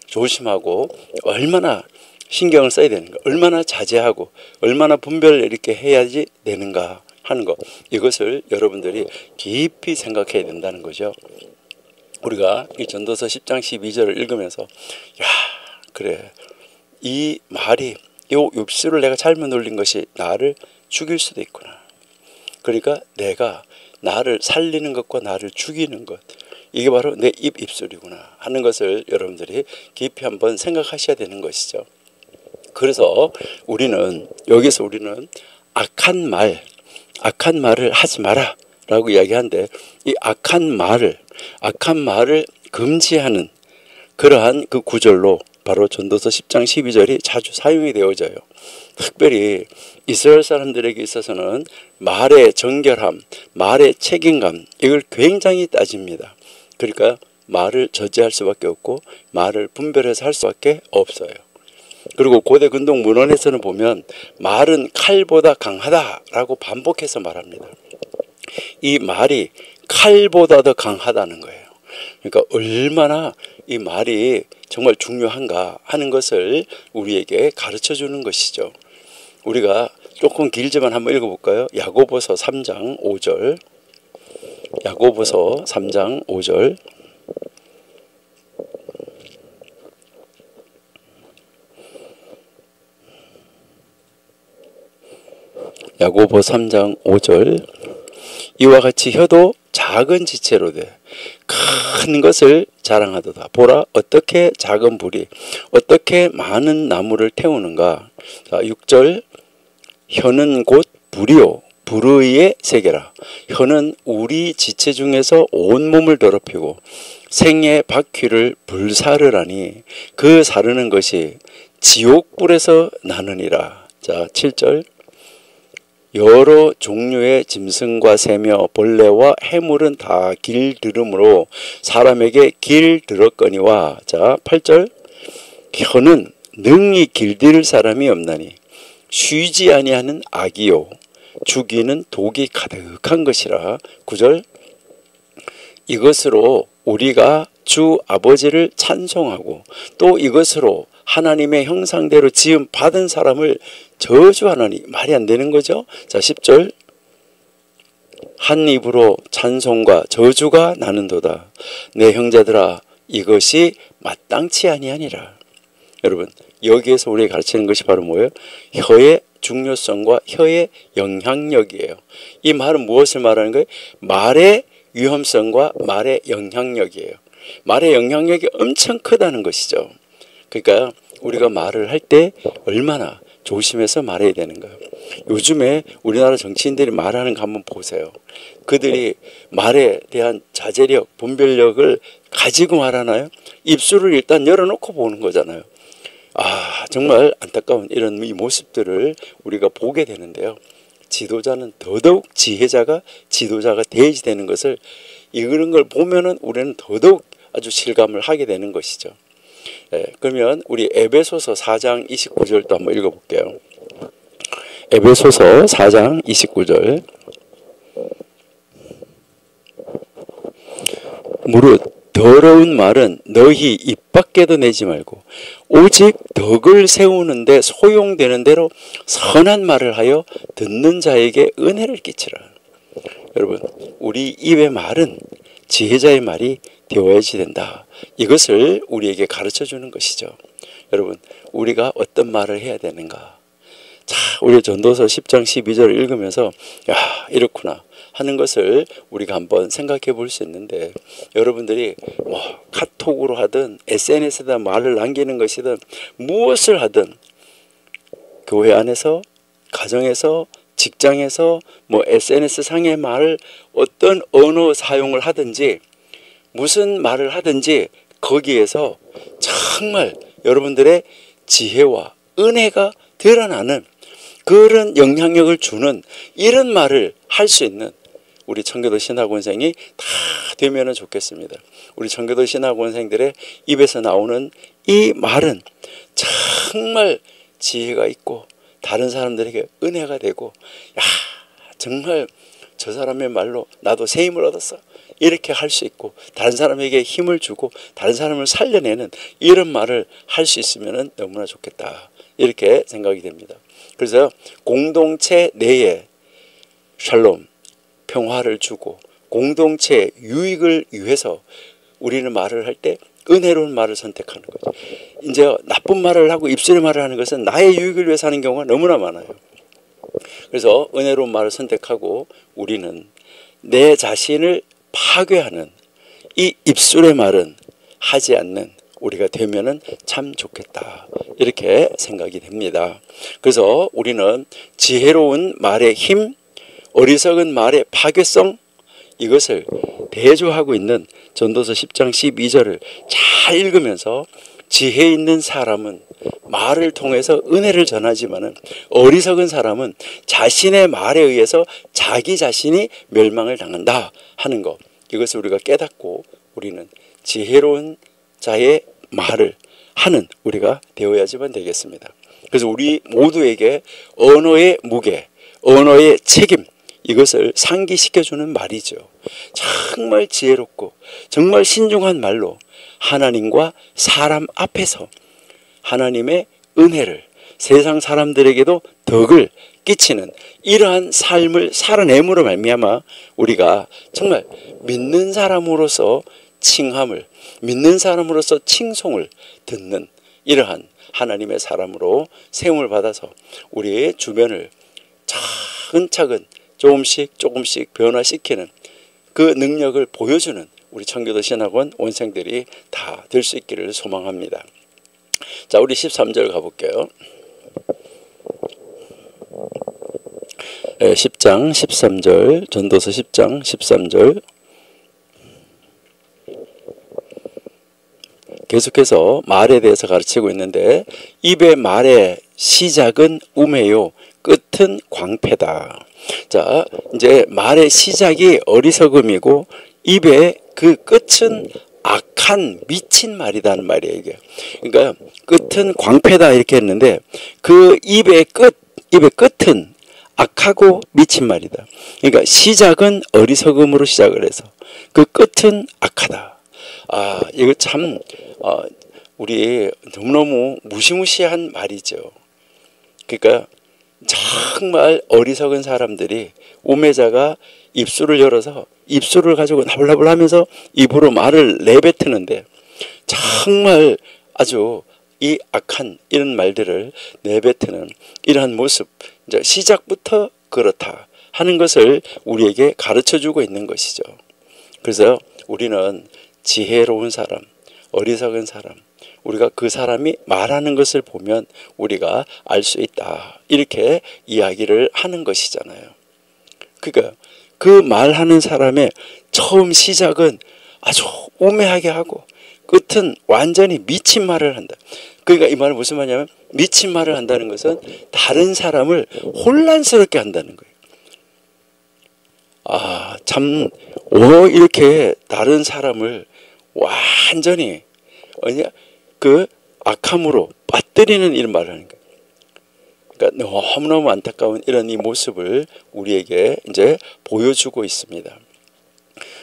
조심하고 얼마나 신경을 써야 되는가, 얼마나 자제하고 얼마나 분별을 이렇게 해야지 되는가 하는 거, 이것을 여러분들이 깊이 생각해야 된다는 거죠. 우리가 이 전도서 10장 12절을 읽으면서 야, 그래, 이 말이 요 입술을 내가 잘못 놀린 것이 나를 죽일 수도 있구나. 그러니까 내가 나를 살리는 것과 나를 죽이는 것, 이게 바로 내 입술이구나 하는 것을 여러분들이 깊이 한번 생각하셔야 되는 것이죠. 그래서 여기서 우리는 악한 말을 하지 마라 라고 이야기하는데, 이 악한 말을 금지하는 그러한 그 구절로 바로 전도서 10장 12절이 자주 사용이 되어져요. 특별히 이스라엘 사람들에게 있어서는 말의 정결함, 말의 책임감, 이걸 굉장히 따집니다. 그러니까 말을 저지할 수밖에 없고 말을 분별해서 할 수밖에 없어요. 그리고 고대 근동 문헌에서는 보면 말은 칼보다 강하다라고 반복해서 말합니다. 이 말이 칼보다 더 강하다는 거예요. 그러니까 얼마나 이 말이 정말 중요한가 하는 것을 우리에게 가르쳐 주는 것이죠. 우리가 조금 길지만 한번 읽어볼까요? 야고보서 3장 5절. 야고보서 3장 5절. 야고보 3장 5절. 이와 같이 혀도 작은 지체로 돼 큰 것을 자랑하도다. 보라, 어떻게 작은 불이 어떻게 많은 나무를 태우는가. 자, 6절. 혀는 곧 불이요 불의의 세계라. 혀는 우리 지체 중에서 온몸을 더럽히고 생의 바퀴를 불사르라니 그 사르는 것이 지옥불에서 나느니라. 자, 7절. 여러 종류의 짐승과 새며 벌레와 해물은 다 길들음으로 사람에게 길들었거니와. 자, 8절. 혀는 능히 길들일 사람이 없나니 쉬지 아니하는 악이요 죽이는 독이 가득한 것이라. 9절. 이것으로 우리가 주 아버지를 찬송하고 또 이것으로 하나님의 형상대로 지음 받은 사람을 저주하나니. 말이 안 되는 거죠. 자, 10절. 한 입으로 찬송과 저주가 나는도다. 내 형제들아, 이것이 마땅치 아니하니라. 여러분, 여기에서 우리가 가르치는 것이 바로 뭐예요? 혀의 중요성과 혀의 영향력이에요. 이 말은 무엇을 말하는 거예요? 말의 위험성과 말의 영향력이에요. 말의 영향력이 엄청 크다는 것이죠. 그러니까 우리가 말을 할 때 얼마나 조심해서 말해야 되는 거예요. 요즘에 우리나라 정치인들이 말하는 거 한번 보세요. 그들이 말에 대한 자제력, 분별력을 가지고 말하나요? 입술을 일단 열어놓고 보는 거잖아요. 아, 정말 안타까운 이런 이 모습들을 우리가 보게 되는데요. 지도자는 더더욱 지도자가 되어야 되는 것을, 이런 걸 보면은 우리는 더더욱 아주 실감을 하게 되는 것이죠. 그러면 우리 에베소서 4장 29절도 한번 읽어볼게요. 에베소서 4장 29절. 무릇 더러운 말은 너희 입 밖에도 내지 말고 오직 덕을 세우는데 소용되는 대로 선한 말을 하여 듣는 자에게 은혜를 끼치라. 여러분, 우리 입의 말은 지혜자의 말이 되어야지 된다. 이것을 우리에게 가르쳐 주는 것이죠. 여러분, 우리가 어떤 말을 해야 되는가? 자, 우리 전도서 10장 12절을 읽으면서 야, 이렇구나 하는 것을 우리가 한번 생각해 볼 수 있는데, 여러분들이 뭐 카톡으로 하든 SNS에다 말을 남기는 것이든 무엇을 하든 교회 안에서, 가정에서, 직장에서, 뭐 SNS 상의 말을 어떤 언어 사용을 하든지 무슨 말을 하든지 거기에서 정말 여러분들의 지혜와 은혜가 드러나는 그런 영향력을 주는 이런 말을 할 수 있는 우리 청교도 신학원생이 다 되면 좋겠습니다. 우리 청교도 신학원생들의 입에서 나오는 이 말은 정말 지혜가 있고 다른 사람들에게 은혜가 되고, 야, 정말 저 사람의 말로 나도 새 힘을 얻었어, 이렇게 할 수 있고 다른 사람에게 힘을 주고 다른 사람을 살려내는 이런 말을 할 수 있으면 너무나 좋겠다, 이렇게 생각이 됩니다. 그래서 공동체 내에 샬롬, 평화를 주고 공동체 유익을 위해서 우리는 말을 할 때 은혜로운 말을 선택하는 거죠. 이제 나쁜 말을 하고 입술의 말을 하는 것은 나의 유익을 위해서 하는 경우가 너무나 많아요. 그래서 은혜로운 말을 선택하고 우리는 내 자신을 파괴하는 이 입술의 말은 하지 않는 우리가 되면은 참 좋겠다, 이렇게 생각이 됩니다. 그래서 우리는 지혜로운 말의 힘, 어리석은 말의 파괴성, 이것을 대조하고 있는 전도서 10장 12절을 잘 읽으면서 지혜 있는 사람은 말을 통해서 은혜를 전하지만은 어리석은 사람은 자신의 말에 의해서 자기 자신이 멸망을 당한다 하는 것, 이것을 우리가 깨닫고 우리는 지혜로운 자의 말을 하는 우리가 되어야지만 되겠습니다. 그래서 우리 모두에게 언어의 무게, 언어의 책임, 이것을 상기시켜주는 말이죠. 정말 지혜롭고 정말 신중한 말로 하나님과 사람 앞에서 하나님의 은혜를 세상 사람들에게도 덕을 끼치는 이러한 삶을 살아내므로 말미암아 우리가 정말 믿는 사람으로서 칭함을, 믿는 사람으로서 칭송을 듣는 이러한 하나님의 사람으로 세움을 받아서 우리의 주변을 차근차근 조금씩 변화시키는 그 능력을 보여주는 우리 청교도 신학원 원생들이 다 될 수 있기를 소망합니다. 자, 우리 13절 가볼게요. 10장 13절, 전도서 10장 13절. 계속해서 말에 대해서 가르치고 있는데, 입의 말의 시작은 우매요 끝은 광패다. 자, 이제 말의 시작이 어리석음이고 입의 그 끝은 악한 미친 말이라는 말이에요, 이게. 그러니까 끝은 광패다 이렇게 했는데 그 입의 끝은 악하고 미친 말이다. 그러니까 시작은 어리석음으로 시작을 해서 그 끝은 악하다. 아, 이거 참 우리 너무너무 무시무시한 말이죠. 그러니까 정말 어리석은 사람들이, 우매자가 입술을 열어서 입술을 가지고 나불나불 하면서 입으로 말을 내뱉는데 정말 아주 이 악한 이런 말들을 내뱉는 이러한 모습, 이제 시작부터 그렇다 하는 것을 우리에게 가르쳐주고 있는 것이죠. 그래서 우리는 지혜로운 사람, 어리석은 사람, 우리가 그 사람이 말하는 것을 보면 우리가 알 수 있다, 이렇게 이야기를 하는 것이잖아요. 그러니까 그 말하는 사람의 처음 시작은 아주 우매하게 하고 끝은 완전히 미친 말을 한다. 그러니까 이 말은 무슨 말이냐면, 미친 말을 한다는 것은 다른 사람을 혼란스럽게 한다는 거예요. 아, 참, 이렇게 다른 사람을 완전히 그 악함으로 빠뜨리는 이런 말을 하는 거예요. 그러니까 너무너무 안타까운 이런 이 모습을 우리에게 이제 보여주고 있습니다.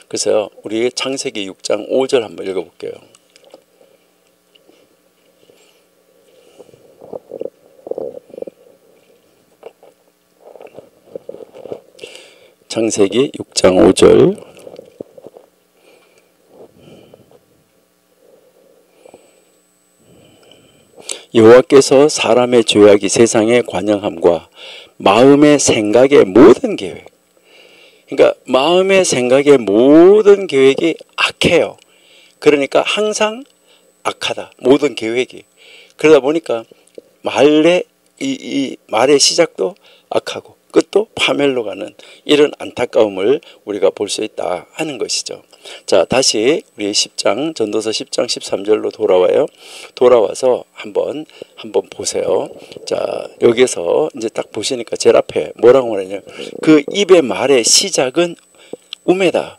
그래서 우리 창세기 6장 5절 한번 읽어볼게요. 창세기 6장 5절. 여호와께서 사람의 죄악이 세상에 관영함과 마음의 생각의 모든 계획, 그러니까 마음의 생각의 모든 계획이 악해요. 그러니까 항상 악하다, 모든 계획이. 그러다 보니까 이 말의 시작도 악하고 끝도 파멸로 가는 이런 안타까움을 우리가 볼 수 있다 하는 것이죠. 자, 다시 우리 10장 전도서 10장 13절로 돌아와요. 돌아와서 한번 보세요. 자, 여기서 이제 딱 보시니까 제일 앞에 뭐라고 하느냐, 그 입의 말의 시작은 우매다.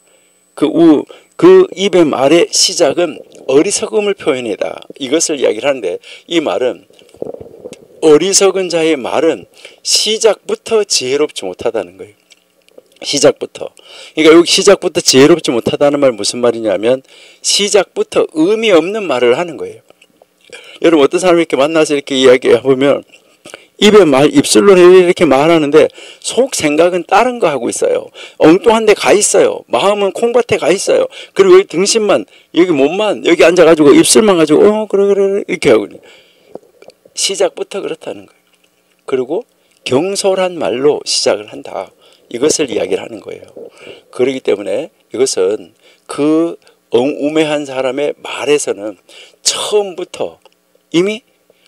그 입의 말의 시작은 어리석음을 표현이다, 이것을 이야기를 하는데, 이 말은 어리석은 자의 말은 시작부터 지혜롭지 못하다는 거예요. 시작부터. 그러니까 여기 시작부터 지혜롭지 못하다는 말 무슨 말이냐면, 시작부터 의미 없는 말을 하는 거예요. 여러분, 어떤 사람이 이렇게 만나서 이렇게 이야기해보면 입술로 이렇게 말하는데 속 생각은 다른 거 하고 있어요. 엉뚱한 데 가 있어요. 마음은 콩밭에 가 있어요. 그리고 여기 등심만, 여기 몸만, 여기 앉아가지고 입술만 가지고 그래 이렇게 하고 있는. 시작부터 그렇다는 거예요. 그리고 경솔한 말로 시작을 한다, 이것을 이야기를 하는 거예요. 그렇기 때문에 이것은 그 우매한 사람의 말에서는 처음부터 이미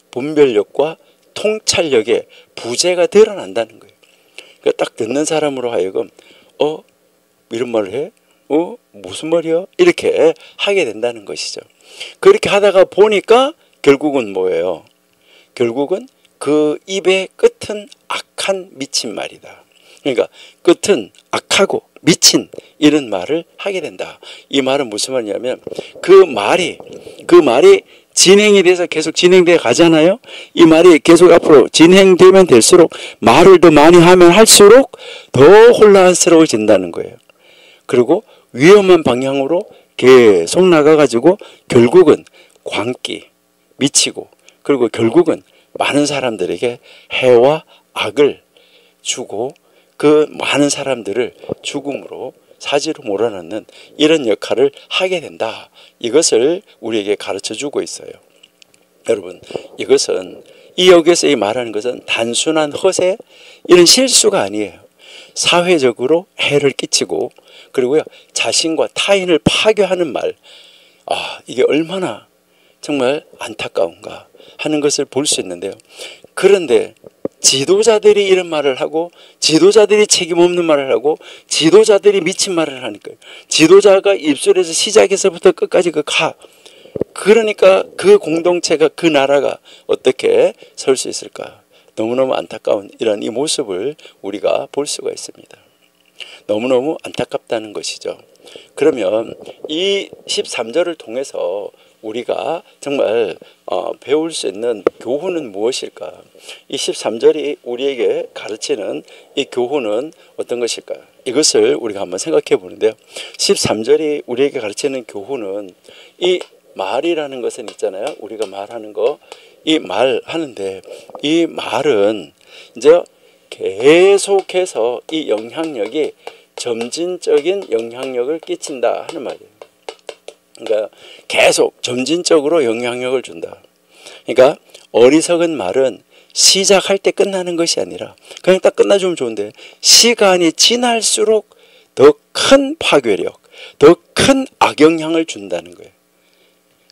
분별력과 통찰력의 부재가 드러난다는 거예요. 그러니까 딱 듣는 사람으로 하여금 이런 말을 해? 무슨 말이야? 이렇게 하게 된다는 것이죠. 그렇게 하다가 보니까 결국은 뭐예요? 결국은 그 입의 끝은 악한 미친 말이다. 그러니까 끝은 악하고 미친 이런 말을 하게 된다. 이 말은 무슨 말이냐면, 그 말이 진행이 돼서 계속 진행돼 가잖아요. 이 말이 계속 앞으로 진행되면 될수록, 말을 더 많이 하면 할수록 더 혼란스러워진다는 거예요. 그리고 위험한 방향으로 계속 나가가지고 결국은 광기, 미치고, 그리고 결국은 많은 사람들에게 해와 악을 주고 그 많은 사람들을 죽음으로, 사지로 몰아넣는 이런 역할을 하게 된다. 이것을 우리에게 가르쳐주고 있어요. 여러분, 이것은 여기서 말하는 것은 단순한 허세, 이런 실수가 아니에요. 사회적으로 해를 끼치고, 그리고요, 자신과 타인을 파괴하는 말, 이게 얼마나 정말 안타까운가 하는 것을 볼 수 있는데요. 그런데 지도자들이 이런 말을 하고, 지도자들이 책임 없는 말을 하고, 지도자들이 미친 말을 하니까요. 지도자가 입술에서 시작해서부터 끝까지 그러니까 그 공동체가, 그 나라가 어떻게 설 수 있을까? 너무너무 안타까운 이런 이 모습을 우리가 볼 수가 있습니다. 너무너무 안타깝다는 것이죠. 그러면 이 13절을 통해서 우리가 정말 배울 수 있는 교훈은 무엇일까? 이 13절이 우리에게 가르치는 이 교훈은 어떤 것일까? 이것을 우리가 한번 생각해 보는데요. 13절이 우리에게 가르치는 교훈은, 이 말이라는 것은 있잖아요. 우리가 말하는 거, 이 말하는데, 이 말은 이제 계속해서 이 영향력이 점진적인 영향력을 끼친다 하는 말이에요. 그러니까 계속 점진적으로 영향력을 준다. 그러니까 어리석은 말은 시작할 때 끝나는 것이 아니라 그냥 딱 끝나주면 좋은데 시간이 지날수록 더 큰 파괴력, 더 큰 악영향을 준다는 거예요.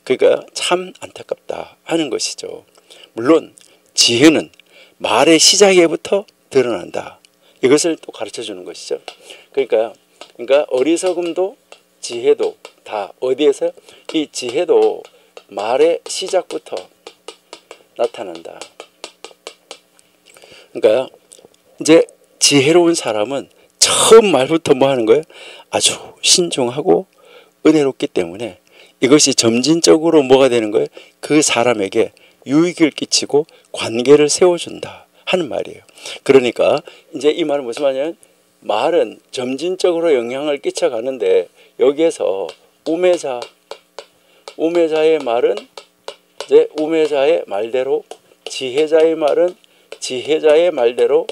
그러니까 참 안타깝다 하는 것이죠. 물론 지혜는 말의 시작에부터 드러난다. 이것을 또 가르쳐주는 것이죠. 그러니까 어리석음도 지혜도 다 어디에서? 이 지혜도 말의 시작부터 나타난다. 그러니까 이제 지혜로운 사람은 처음 말부터 뭐 하는 거예요? 아주 신중하고 은혜롭기 때문에 이것이 점진적으로 뭐가 되는 거예요? 그 사람에게 유익을 끼치고 관계를 세워준다 하는 말이에요. 그러니까 이제 이 말은 무슨 말이냐면 말은 점진적으로 영향을 끼쳐가는데 여기에서 우매자의 말은 이제 우매자의 말대로, 지혜자의 말은 지혜자의 말대로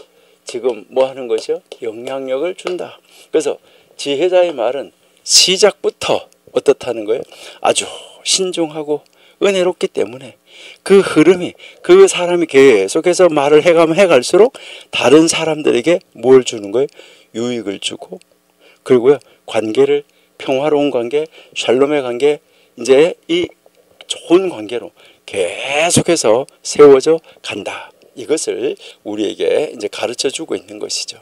지금 뭐 하는 것이요? 영향력을 준다. 그래서 지혜자의 말은 시작부터 어떻다는 거예요? 아주 신중하고 은혜롭기 때문에 그 흐름이 그 사람이 계속해서 말을 해가면 해갈수록 다른 사람들에게 뭘 주는 거예요? 유익을 주고 그리고요 관계를 평화로운 관계, 샬롬의 관계 이제 이 좋은 관계로 계속해서 세워져 간다. 이것을 우리에게 이제 가르쳐 주고 있는 것이죠.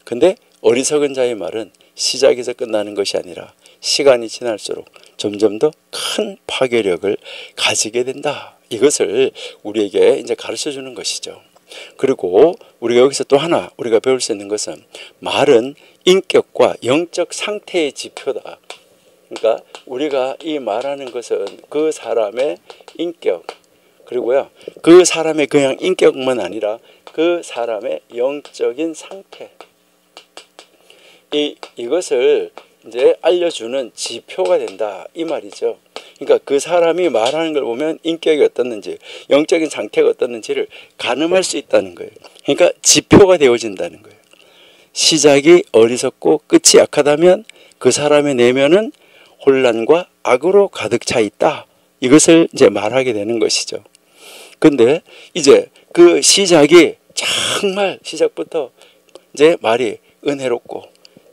근데 어리석은 자의 말은 시작에서 끝나는 것이 아니라 시간이 지날수록 점점 더 큰 파괴력을 가지게 된다. 이것을 우리에게 이제 가르쳐 주는 것이죠. 그리고 우리가 여기서 또 하나 우리가 배울 수 있는 것은 말은 인격과 영적 상태의 지표다. 그러니까 우리가 이 말하는 것은 그 사람의 인격 그리고요 그 사람의 그냥 인격만 아니라 그 사람의 영적인 상태 이것을 이제 알려주는 지표가 된다 이 말이죠. 그러니까 그 사람이 말하는 걸 보면 인격이 어떻는지 영적인 상태가 어떻는지를 가늠할 수 있다는 거예요. 그러니까 지표가 되어진다는 거예요. 시작이 어리석고 끝이 약하다면 그 사람의 내면은 혼란과 악으로 가득 차 있다. 이것을 이제 말하게 되는 것이죠. 근데 이제 그 시작이 정말 시작부터 이제 말이 은혜롭고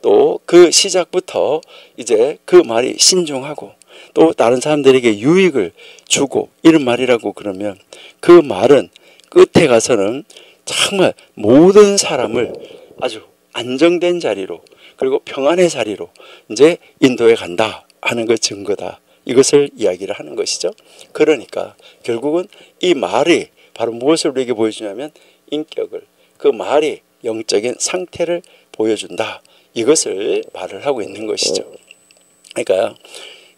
또 그 시작부터 이제 그 말이 신중하고 또 다른 사람들에게 유익을 주고 이런 말이라고 그러면 그 말은 끝에 가서는 정말 모든 사람을 아주 안정된 자리로 그리고 평안의 자리로 이제 인도해 간다 하는 것 증거다. 이것을 이야기를 하는 것이죠. 그러니까 결국은 이 말이 바로 무엇을 우리에게 보여주냐면 인격을 그 말이 영적인 상태를 보여준다. 이것을 말을 하고 있는 것이죠. 그러니까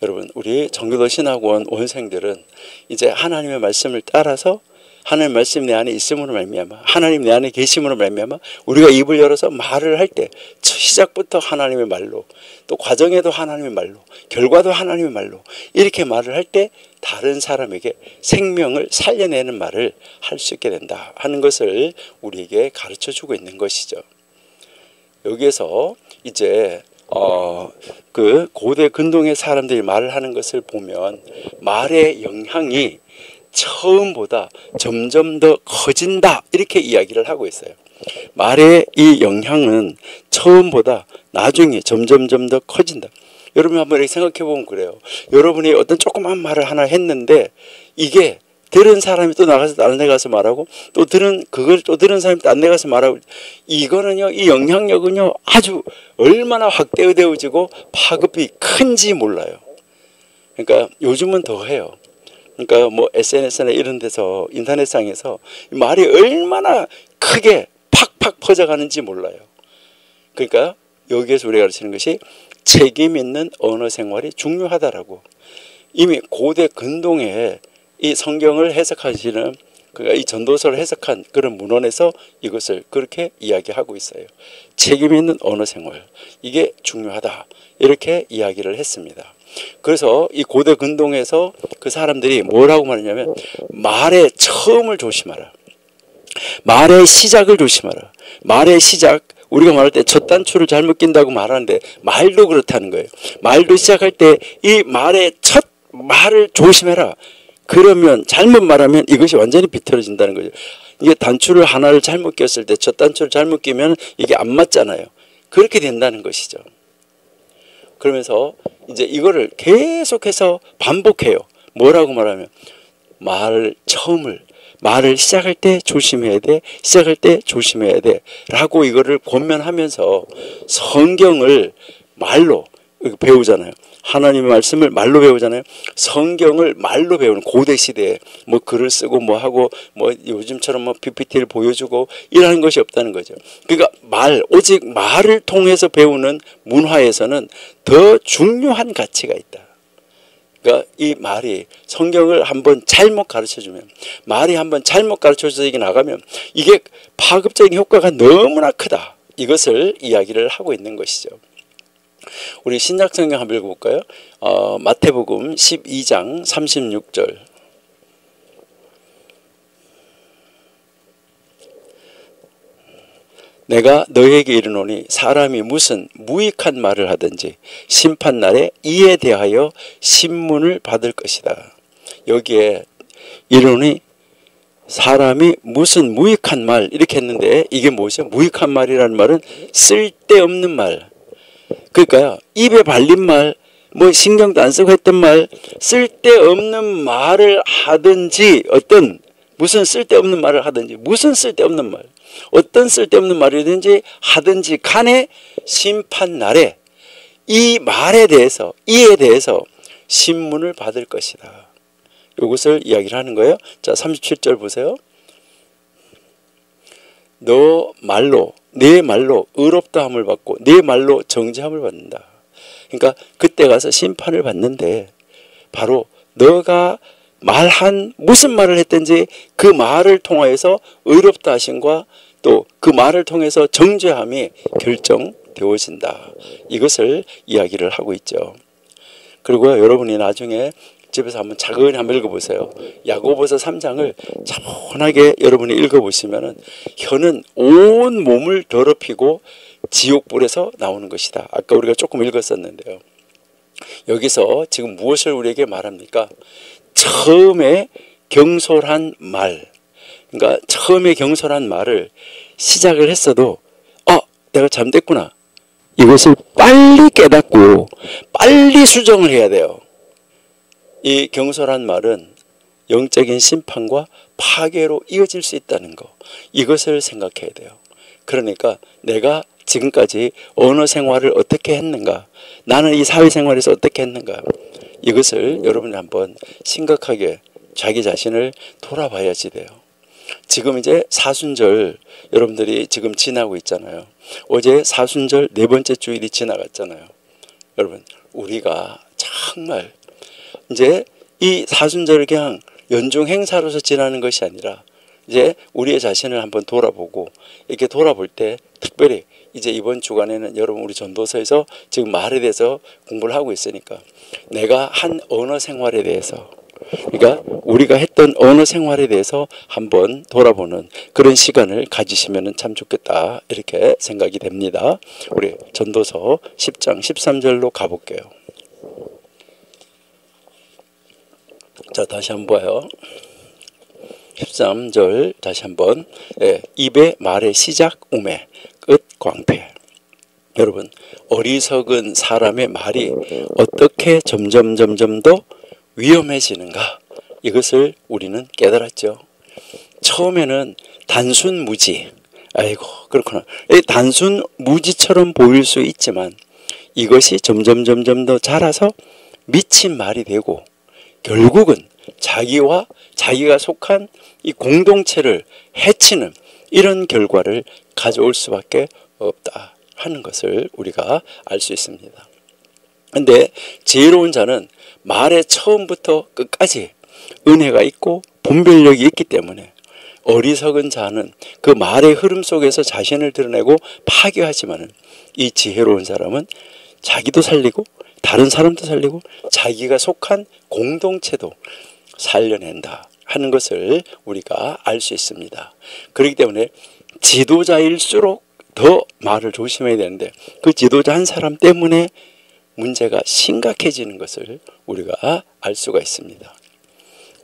여러분 우리 정교도 신학원 원생들은 이제 하나님의 말씀을 따라서 하나님의 말씀 내 안에 있음으로 말미암아 하나님 내 안에 계심으로 말미암아 우리가 입을 열어서 말을 할 때 시작부터 하나님의 말로 또 과정에도 하나님의 말로 결과도 하나님의 말로 이렇게 말을 할 때 다른 사람에게 생명을 살려내는 말을 할 수 있게 된다 하는 것을 우리에게 가르쳐주고 있는 것이죠. 여기에서 이제 그 고대 근동의 사람들이 말을 하는 것을 보면 말의 영향이 처음보다 점점 더 커진다 이렇게 이야기를 하고 있어요. 말의 이 영향은 처음보다 나중에 점점 더 커진다. 여러분 한번 이렇게 생각해 보면 그래요. 여러분이 어떤 조그만 말을 하나 했는데 이게 들은 사람이 또 나가서 다른 데 가서 말하고 또 들은 그걸 또 들은 사람이 다른 데 가서 말하고 이거는요 이 영향력은요 아주 얼마나 확대되어지고 파급이 큰지 몰라요. 그러니까 요즘은 더 해요. 그러니까 뭐 SNS나 이런 데서 인터넷상에서 말이 얼마나 크게 팍팍 퍼져가는지 몰라요. 그러니까 여기에서 우리가 가르치는 것이 책임 있는 언어 생활이 중요하다라고 이미 고대 근동에 이 성경을 해석하시는 그러니까 이 전도서를 해석한 그런 문헌에서 이것을 그렇게 이야기하고 있어요. 책임 있는 언어 생활 이게 중요하다 이렇게 이야기를 했습니다. 그래서 이 고대 근동에서 그 사람들이 뭐라고 말했냐면 말의 처음을 조심하라. 말의 시작을 조심하라. 말의 시작 우리가 말할 때 첫 단추를 잘못 낀다고 말하는데 말도 그렇다는 거예요. 말도 시작할 때 이 말의 첫 말을 조심해라. 그러면 잘못 말하면 이것이 완전히 비틀어진다는 거죠. 이게 단추를 하나를 잘못 꼈을 때 첫 단추를 잘못 끼면 이게 안 맞잖아요. 그렇게 된다는 것이죠. 그러면서 이제 이거를 계속해서 반복해요. 뭐라고 말하면 말을 시작할 때 조심해야 돼. 시작할 때 조심해야 돼. 라고 이거를 권면하면서 성경을 말로 배우잖아요. 하나님의 말씀을 말로 배우잖아요. 성경을 말로 배우는 고대 시대에 뭐 글을 쓰고 뭐 하고 뭐 요즘처럼 뭐 PPT를 보여주고 이러는 것이 없다는 거죠. 그러니까 오직 말을 통해서 배우는 문화에서는 더 중요한 가치가 있다. 그러니까 이 말이 성경을 한번 잘못 가르쳐주면 말이 한번 잘못 가르쳐져서 이게 나가면 이게 파급적인 효과가 너무나 크다. 이것을 이야기를 하고 있는 것이죠. 우리 신약 성경 한번 읽어볼까요? 마태복음 12장 36절. 내가 너에게 이르노니 사람이 무슨 무익한 말을 하든지 심판날에 이에 대하여 신문을 받을 것이다. 여기에 이르노니 사람이 무슨 무익한 말 이렇게 했는데 이게 뭐죠? 무익한 말이라는 말은 쓸데없는 말. 그러니까요, 입에 발린 말, 뭐 신경도 안 쓰고 했던 말, 쓸데없는 말을 하든지 무슨 쓸데없는 말을 하든지 무슨 쓸데없는 말, 어떤 쓸데없는 말이든지 하든지 간에 심판날에 이 말에 대해서 이에 대해서 신문을 받을 것이다. 이것을 이야기를 하는 거예요. 자, 37절 보세요. 내 말로 의롭다함을 받고 내 말로 정죄함을 받는다. 그러니까 그때 가서 심판을 받는데 바로 너가 말한 무슨 말을 했든지 그 말을 통하여서 의롭다 하심과 또 그 말을 통해서 정죄함이 결정되어진다. 이것을 이야기를 하고 있죠. 그리고 여러분이 나중에 집에서 한번 차근히 한번 읽어보세요. 야고보서 3장을 차분하게 여러분이 읽어보시면은 혀는 온 몸을 더럽히고 지옥불에서 나오는 것이다. 아까 우리가 조금 읽었었는데요. 여기서 지금 무엇을 우리에게 말합니까? 처음에 경솔한 말, 그러니까 처음에 경솔한 말을 시작을 했어도 내가 잘못됐구나. 이것을 빨리 깨닫고 빨리 수정을 해야 돼요. 이 경솔한 말은 영적인 심판과 파괴로 이어질 수 있다는 거, 이것을 생각해야 돼요. 그러니까 내가 지금까지 언어 생활을 어떻게 했는가, 나는 이 사회생활에서 어떻게 했는가, 이것을 여러분이 한번 심각하게 자기 자신을 돌아봐야지 돼요. 지금 이제 사순절 여러분들이 지금 지나고 있잖아요. 어제 사순절 네 번째 주일이 지나갔잖아요. 여러분, 우리가 정말 이제 이 사순절을 그냥 연중 행사로서 지나는 것이 아니라 이제 우리의 자신을 한번 돌아보고, 이렇게 돌아볼 때 특별히 이제 이번 주간에는 여러분 우리 전도서에서 지금 말에 대해서 공부를 하고 있으니까 내가 한 언어 생활에 대해서, 그러니까 우리가 했던 언어 생활에 대해서 한번 돌아보는 그런 시간을 가지시면 참 좋겠다, 이렇게 생각이 됩니다. 우리 전도서 10장 13절로 가볼게요. 자, 다시 한번 봐요. 13절 다시 한번. 입의 말의 시작 우매, 끝 광패. 여러분, 어리석은 사람의 말이 어떻게 점점 더 위험해지는가, 이것을 우리는 깨달았죠. 처음에는 단순 무지, 아이고 그렇구나, 단순 무지처럼 보일 수 있지만 이것이 점점 더 자라서 미친 말이 되고 결국은 자기가 속한 이 공동체를 해치는 이런 결과를 가져올 수밖에 없다 하는 것을 우리가 알 수 있습니다. 그런데 지혜로운 자는 말의 처음부터 끝까지 은혜가 있고 분별력이 있기 때문에, 어리석은 자는 그 말의 흐름 속에서 자신을 드러내고 파괴하지만은 이 지혜로운 사람은 자기도 살리고 다른 사람도 살리고 자기가 속한 공동체도 살려낸다 하는 것을 우리가 알 수 있습니다. 그렇기 때문에 지도자일수록 더 말을 조심해야 되는데, 그 지도자 한 사람 때문에 문제가 심각해지는 것을 우리가 알 수가 있습니다.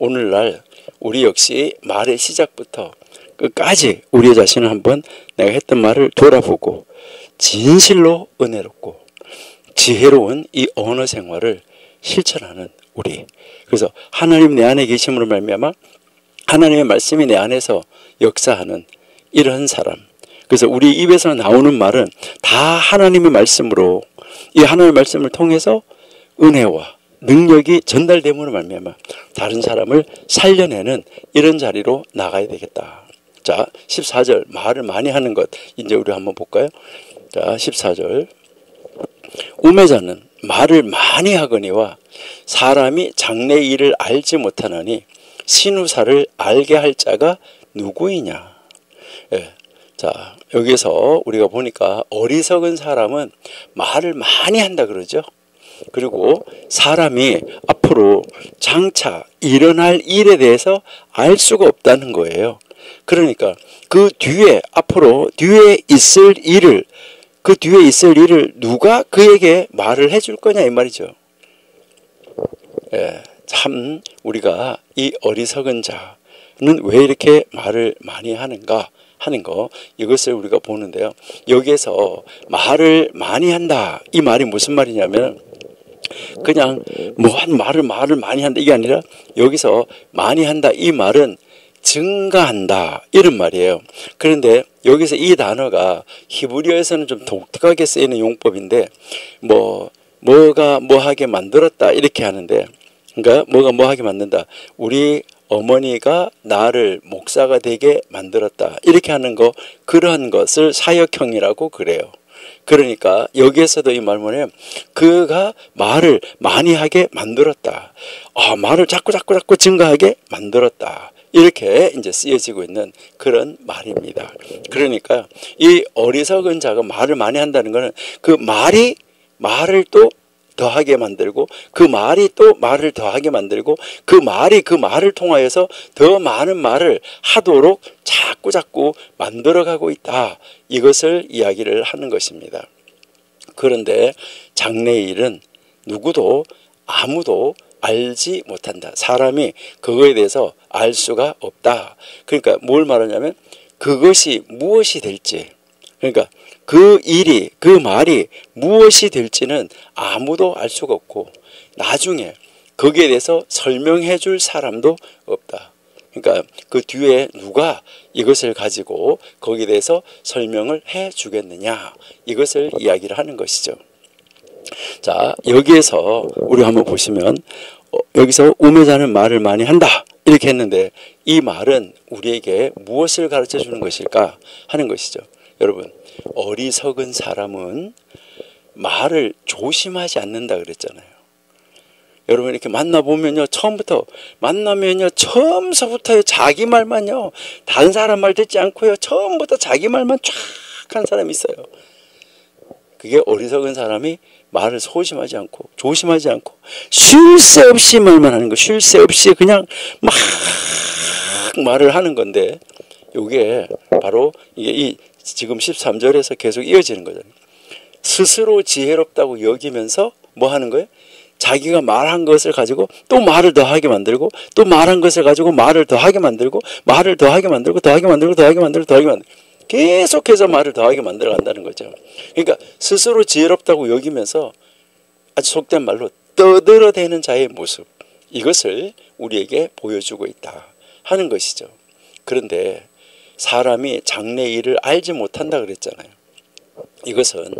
오늘날 우리 역시 말의 시작부터 끝까지 우리 자신을 한번 내가 했던 말을 돌아보고 진실로 은혜롭고 지혜로운 이 언어 생활을 실천하는 우리. 그래서 하나님 내 안에 계심으로 말미암아 하나님의 말씀이 내 안에서 역사하는 이런 사람. 그래서 우리 입에서 나오는 말은 다 하나님의 말씀으로, 이 하나님의 말씀을 통해서 은혜와 능력이 전달됨으로 말미암아 다른 사람을 살려내는 이런 자리로 나가야 되겠다. 자, 14절 말을 많이 하는 것 이제 우리 한번 볼까요? 자, 14절 우매자는 말을 많이 하거니와 사람이 장래 일을 알지 못하나니 신우사를 알게 할 자가 누구이냐. 예. 자, 여기서 우리가 보니까 어리석은 사람은 말을 많이 한다 그러죠. 그리고 사람이 앞으로 장차 일어날 일에 대해서 알 수가 없다는 거예요. 그러니까 그 뒤에 앞으로 뒤에 있을 일을, 그 뒤에 있을 일을 누가 그에게 말을 해줄 거냐 이 말이죠. 예, 참 우리가 이 어리석은 자는 왜 이렇게 말을 많이 하는가 하는 거, 이것을 우리가 보는데요. 여기에서 말을 많이 한다 이 말이 무슨 말이냐면 그냥 뭐한 말을 많이 한다 이게 아니라 여기서 많이 한다 이 말은 증가한다 이런 말이에요. 그런데 여기서 이 단어가 히브리어에서는 좀 독특하게 쓰이는 용법인데 뭐가 뭐하게 만들었다 이렇게 하는데, 그러니까 뭐가 뭐하게 만든다, 우리 어머니가 나를 목사가 되게 만들었다 이렇게 하는 거, 그러한 것을 사역형이라고 그래요. 그러니까 여기에서도 이 말문에 그가 말을 많이 하게 만들었다. 말을 자꾸 증가하게 만들었다. 이렇게 이제 쓰여지고 있는 그런 말입니다. 그러니까 이 어리석은 자가 말을 많이 한다는 것은 그 말이 말을 또 더하게 만들고 그 말이 또 말을 더하게 만들고 그 말이 그 말을 통하여서 더 많은 말을 하도록 자꾸 만들어가고 있다. 이것을 이야기를 하는 것입니다. 그런데 장래의 일은 누구도 아무도 알지 못한다. 사람이 그거에 대해서 알 수가 없다. 그러니까 뭘 말하냐면 그것이 무엇이 될지, 그러니까 그 일이 그 말이 무엇이 될지는 아무도 알 수가 없고 나중에 거기에 대해서 설명해 줄 사람도 없다. 그러니까 그 뒤에 누가 이것을 가지고 거기에 대해서 설명을 해 주겠느냐, 이것을 이야기를 하는 것이죠. 자, 여기에서 우리 한번 보시면 여기서 우매자는 말을 많이 한다 이렇게 했는데 이 말은 우리에게 무엇을 가르쳐 주는 것일까 하는 것이죠. 여러분, 어리석은 사람은 말을 조심하지 않는다 그랬잖아요. 여러분 이렇게 만나보면요, 처음서부터 자기 말만요, 다른 사람 말 듣지 않고요, 처음부터 자기 말만 쫙 한 사람이 있어요. 그게 어리석은 사람이 말을 소심하지 않고 조심하지 않고 쉴 새 없이 말만 하는 거, 쉴 새 없이 그냥 막 말을 하는 건데, 이게 바로 이게 이 지금 13절에서 계속 이어지는 거잖아요. 스스로 지혜롭다고 여기면서 뭐 하는 거예요? 자기가 말한 것을 가지고 또 말을 더하게 만들고 또 말한 것을 가지고 말을 더하게 만들고 말을 더하게 만들고 더하게 만들고 더하게 만들고 더하게 만들고 계속해서 말을 더하게 만들어 간다는 거죠. 그러니까 스스로 지혜롭다고 여기면서 아주 속된 말로 떠들어대는 자의 모습, 이것을 우리에게 보여주고 있다 하는 것이죠. 그런데 사람이 장래 일을 알지 못한다 그랬잖아요. 이것은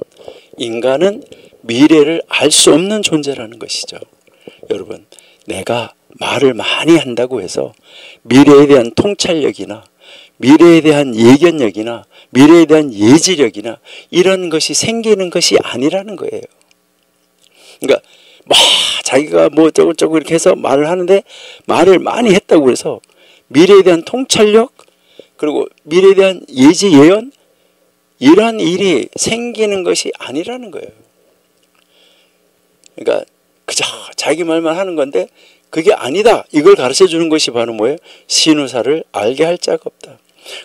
인간은 미래를 알 수 없는 존재라는 것이죠. 여러분, 내가 말을 많이 한다고 해서 미래에 대한 통찰력이나 미래에 대한 예견력이나 미래에 대한 예지력이나 이런 것이 생기는 것이 아니라는 거예요. 그러니까 자기가 뭐 저거 이렇게 해서 말을 하는데 말을 많이 했다고 해서 미래에 대한 통찰력 그리고 미래에 대한 예지 예언 이러한 일이 생기는 것이 아니라는 거예요. 그러니까 그저 자기 말만 하는 건데 그게 아니다. 이걸 가르쳐 주는 것이 바로 뭐예요? 신우사를 알게 할 자가 없다.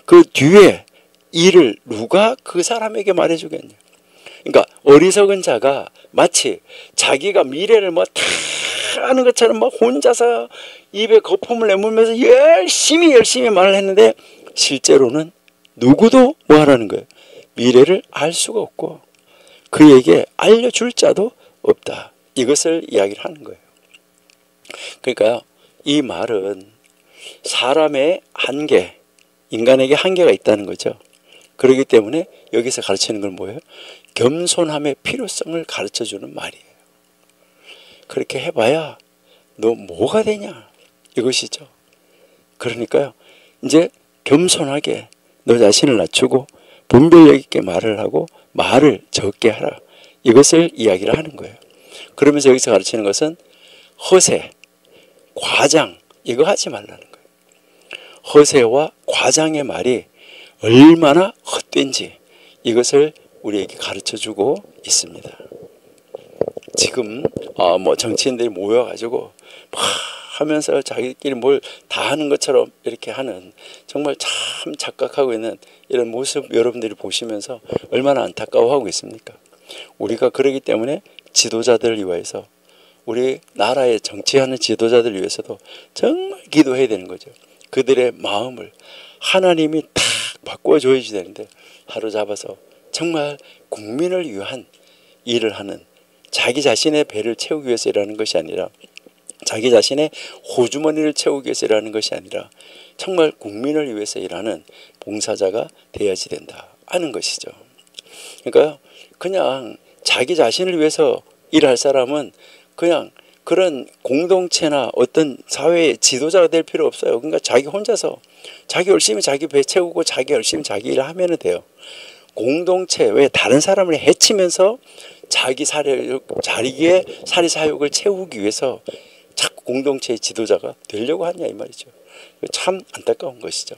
그 뒤에 일을 누가 그 사람에게 말해주겠냐. 그러니까 어리석은 자가 마치 자기가 미래를 다 하는 것처럼 막 혼자서 입에 거품을 내물면서 열심히 말을 했는데 실제로는 누구도 뭐 하라는 거예요? 미래를 알 수가 없고 그에게 알려줄 자도 없다. 이것을 이야기를 하는 거예요. 그러니까 이 말은 사람의 한계, 인간에게 한계가 있다는 거죠. 그렇기 때문에 여기서 가르치는 건 뭐예요? 겸손함의 필요성을 가르쳐주는 말이에요. 그렇게 해봐야 너 뭐가 되냐 이것이죠. 그러니까요 이제 겸손하게 너 자신을 낮추고 분별력 있게 말을 하고 말을 적게 하라. 이것을 이야기를 하는 거예요. 그러면서 여기서 가르치는 것은 허세, 과장 이거 하지 말라는 거예요. 허세와 과장의 말이 얼마나 헛된지 이것을 우리에게 가르쳐주고 있습니다. 지금 뭐 정치인들이 모여가지고 막 하면서 자기끼리 뭘 다 하는 것처럼 이렇게 하는 정말 참 착각하고 있는 이런 모습 여러분들이 보시면서 얼마나 안타까워하고 있습니까? 우리가 그러기 때문에 지도자들을 위해서 우리 나라의 정치하는 지도자들을 위해서도 정말 기도해야 되는 거죠. 그들의 마음을 하나님이 탁 바꿔줘야 되는데 하루 잡아서 정말 국민을 위한 일을 하는 자기 자신의 배를 채우기 위해서 일하는 것이 아니라 자기 자신의 호주머니를 채우기 위해서 일하는 것이 아니라 정말 국민을 위해서 일하는 봉사자가 되어야지 된다 하는 것이죠. 그러니까 그냥 자기 자신을 위해서 일할 사람은 그냥 그런 공동체나 어떤 사회의 지도자가 될 필요 없어요. 그러니까 자기 혼자서 자기 열심히 자기 배 채우고 자기 열심히 자기 일을 하면 돼요. 공동체 왜 다른 사람을 해치면서 자기의 사리사욕을 채우기 위해서 자꾸 공동체의 지도자가 되려고 하냐 이 말이죠. 참 안타까운 것이죠.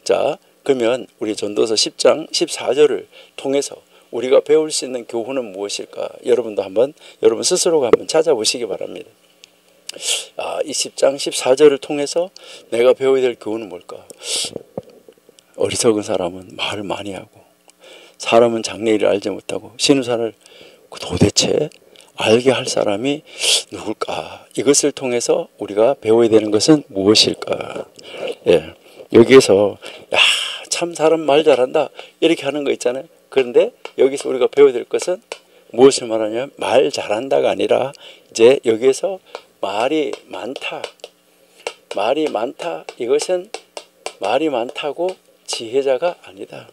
자, 그러면 우리 전도서 10장 14절을 통해서 우리가 배울 수 있는 교훈은 무엇일까? 여러분도 한번 여러분 스스로가 한번 찾아보시기 바랍니다. 이 10장 14절을 통해서 내가 배워야 될 교훈은 뭘까? 어리석은 사람은 말을 많이 하고 사람은 장래일을 알지 못하고 신우사를 도대체 알게 할 사람이 누굴까? 이것을 통해서 우리가 배워야 되는 것은 무엇일까? 예, 여기에서 참 사람 말 잘한다 이렇게 하는 거 있잖아요. 그런데 여기서 우리가 배워야 될 것은 무엇을 말하냐면 말 잘한다가 아니라 이제 여기에서 말이 많다. 이것은 말이 많다고 지혜자가 아니다.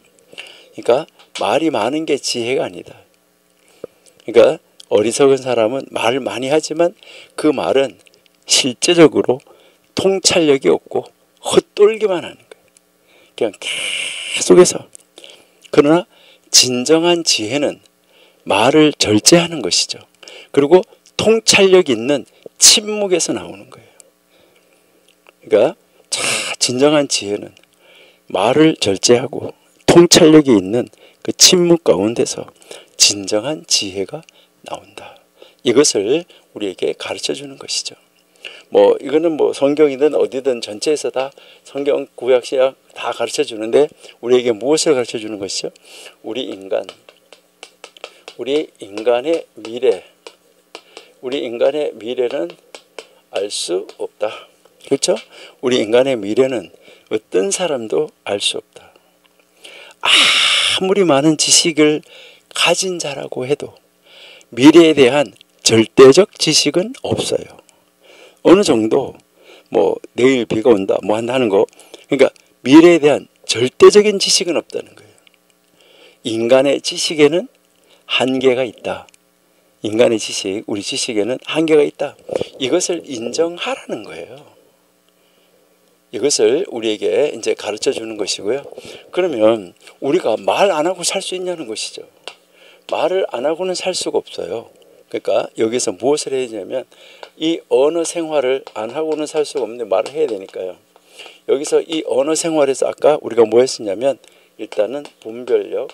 그러니까 말이 많은 게 지혜가 아니다. 그러니까 어리석은 사람은 말을 많이 하지만 그 말은 실제적으로 통찰력이 없고 헛돌기만 하는 거예요. 그냥 계속해서. 그러나 진정한 지혜는 말을 절제하는 것이죠. 그리고 통찰력 있는 침묵에서 나오는 거예요. 그러니까 진정한 지혜는 말을 절제하고 통찰력이 있는 그 침묵 가운데서 진정한 지혜가 나온다. 이것을 우리에게 가르쳐 주는 것이죠. 뭐 이거는 뭐 성경이든 어디든 전체에서 다 성경 구약 신약 다 가르쳐 주는데 우리에게 무엇을 가르쳐 주는 것이죠? 우리 인간의 미래는 알 수 없다. 그렇죠? 우리 인간의 미래는 어떤 사람도 알 수 없다. 아무리 많은 지식을 가진 자라고 해도 미래에 대한 절대적 지식은 없어요. 어느 정도 뭐 내일 비가 온다 뭐 한다는 거 그러니까 미래에 대한 절대적인 지식은 없다는 거예요. 인간의 지식에는 한계가 있다. 인간의 지식, 우리 지식에는 한계가 있다. 이것을 인정하라는 거예요. 이것을 우리에게 이제 가르쳐 주는 것이고요. 그러면 우리가 말 안 하고 살 수 있냐는 것이죠. 말을 안 하고는 살 수가 없어요. 그러니까 여기서 무엇을 해야 되냐면 이 언어 생활을 안 하고는 살 수가 없는데 말을 해야 되니까요. 여기서 이 언어 생활에서 아까 우리가 뭐 했었냐면 일단은 분별력,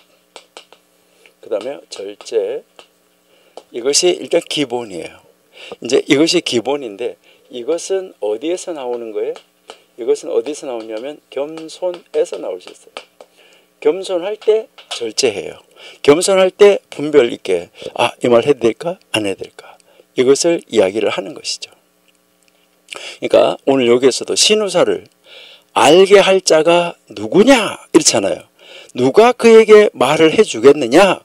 그 다음에 절제, 이것이 일단 기본이에요. 이제 이것이 기본인데 이것은 어디에서 나오는 거예요? 이것은 어디서 나오냐면 겸손에서 나올 수 있어요. 겸손할 때 절제해요. 겸손할 때 분별 있게 이 말 해도 될까? 안 해도 될까? 이것을 이야기를 하는 것이죠. 그러니까 오늘 여기에서도 신우사를 알게 할 자가 누구냐 이렇잖아요. 누가 그에게 말을 해주겠느냐?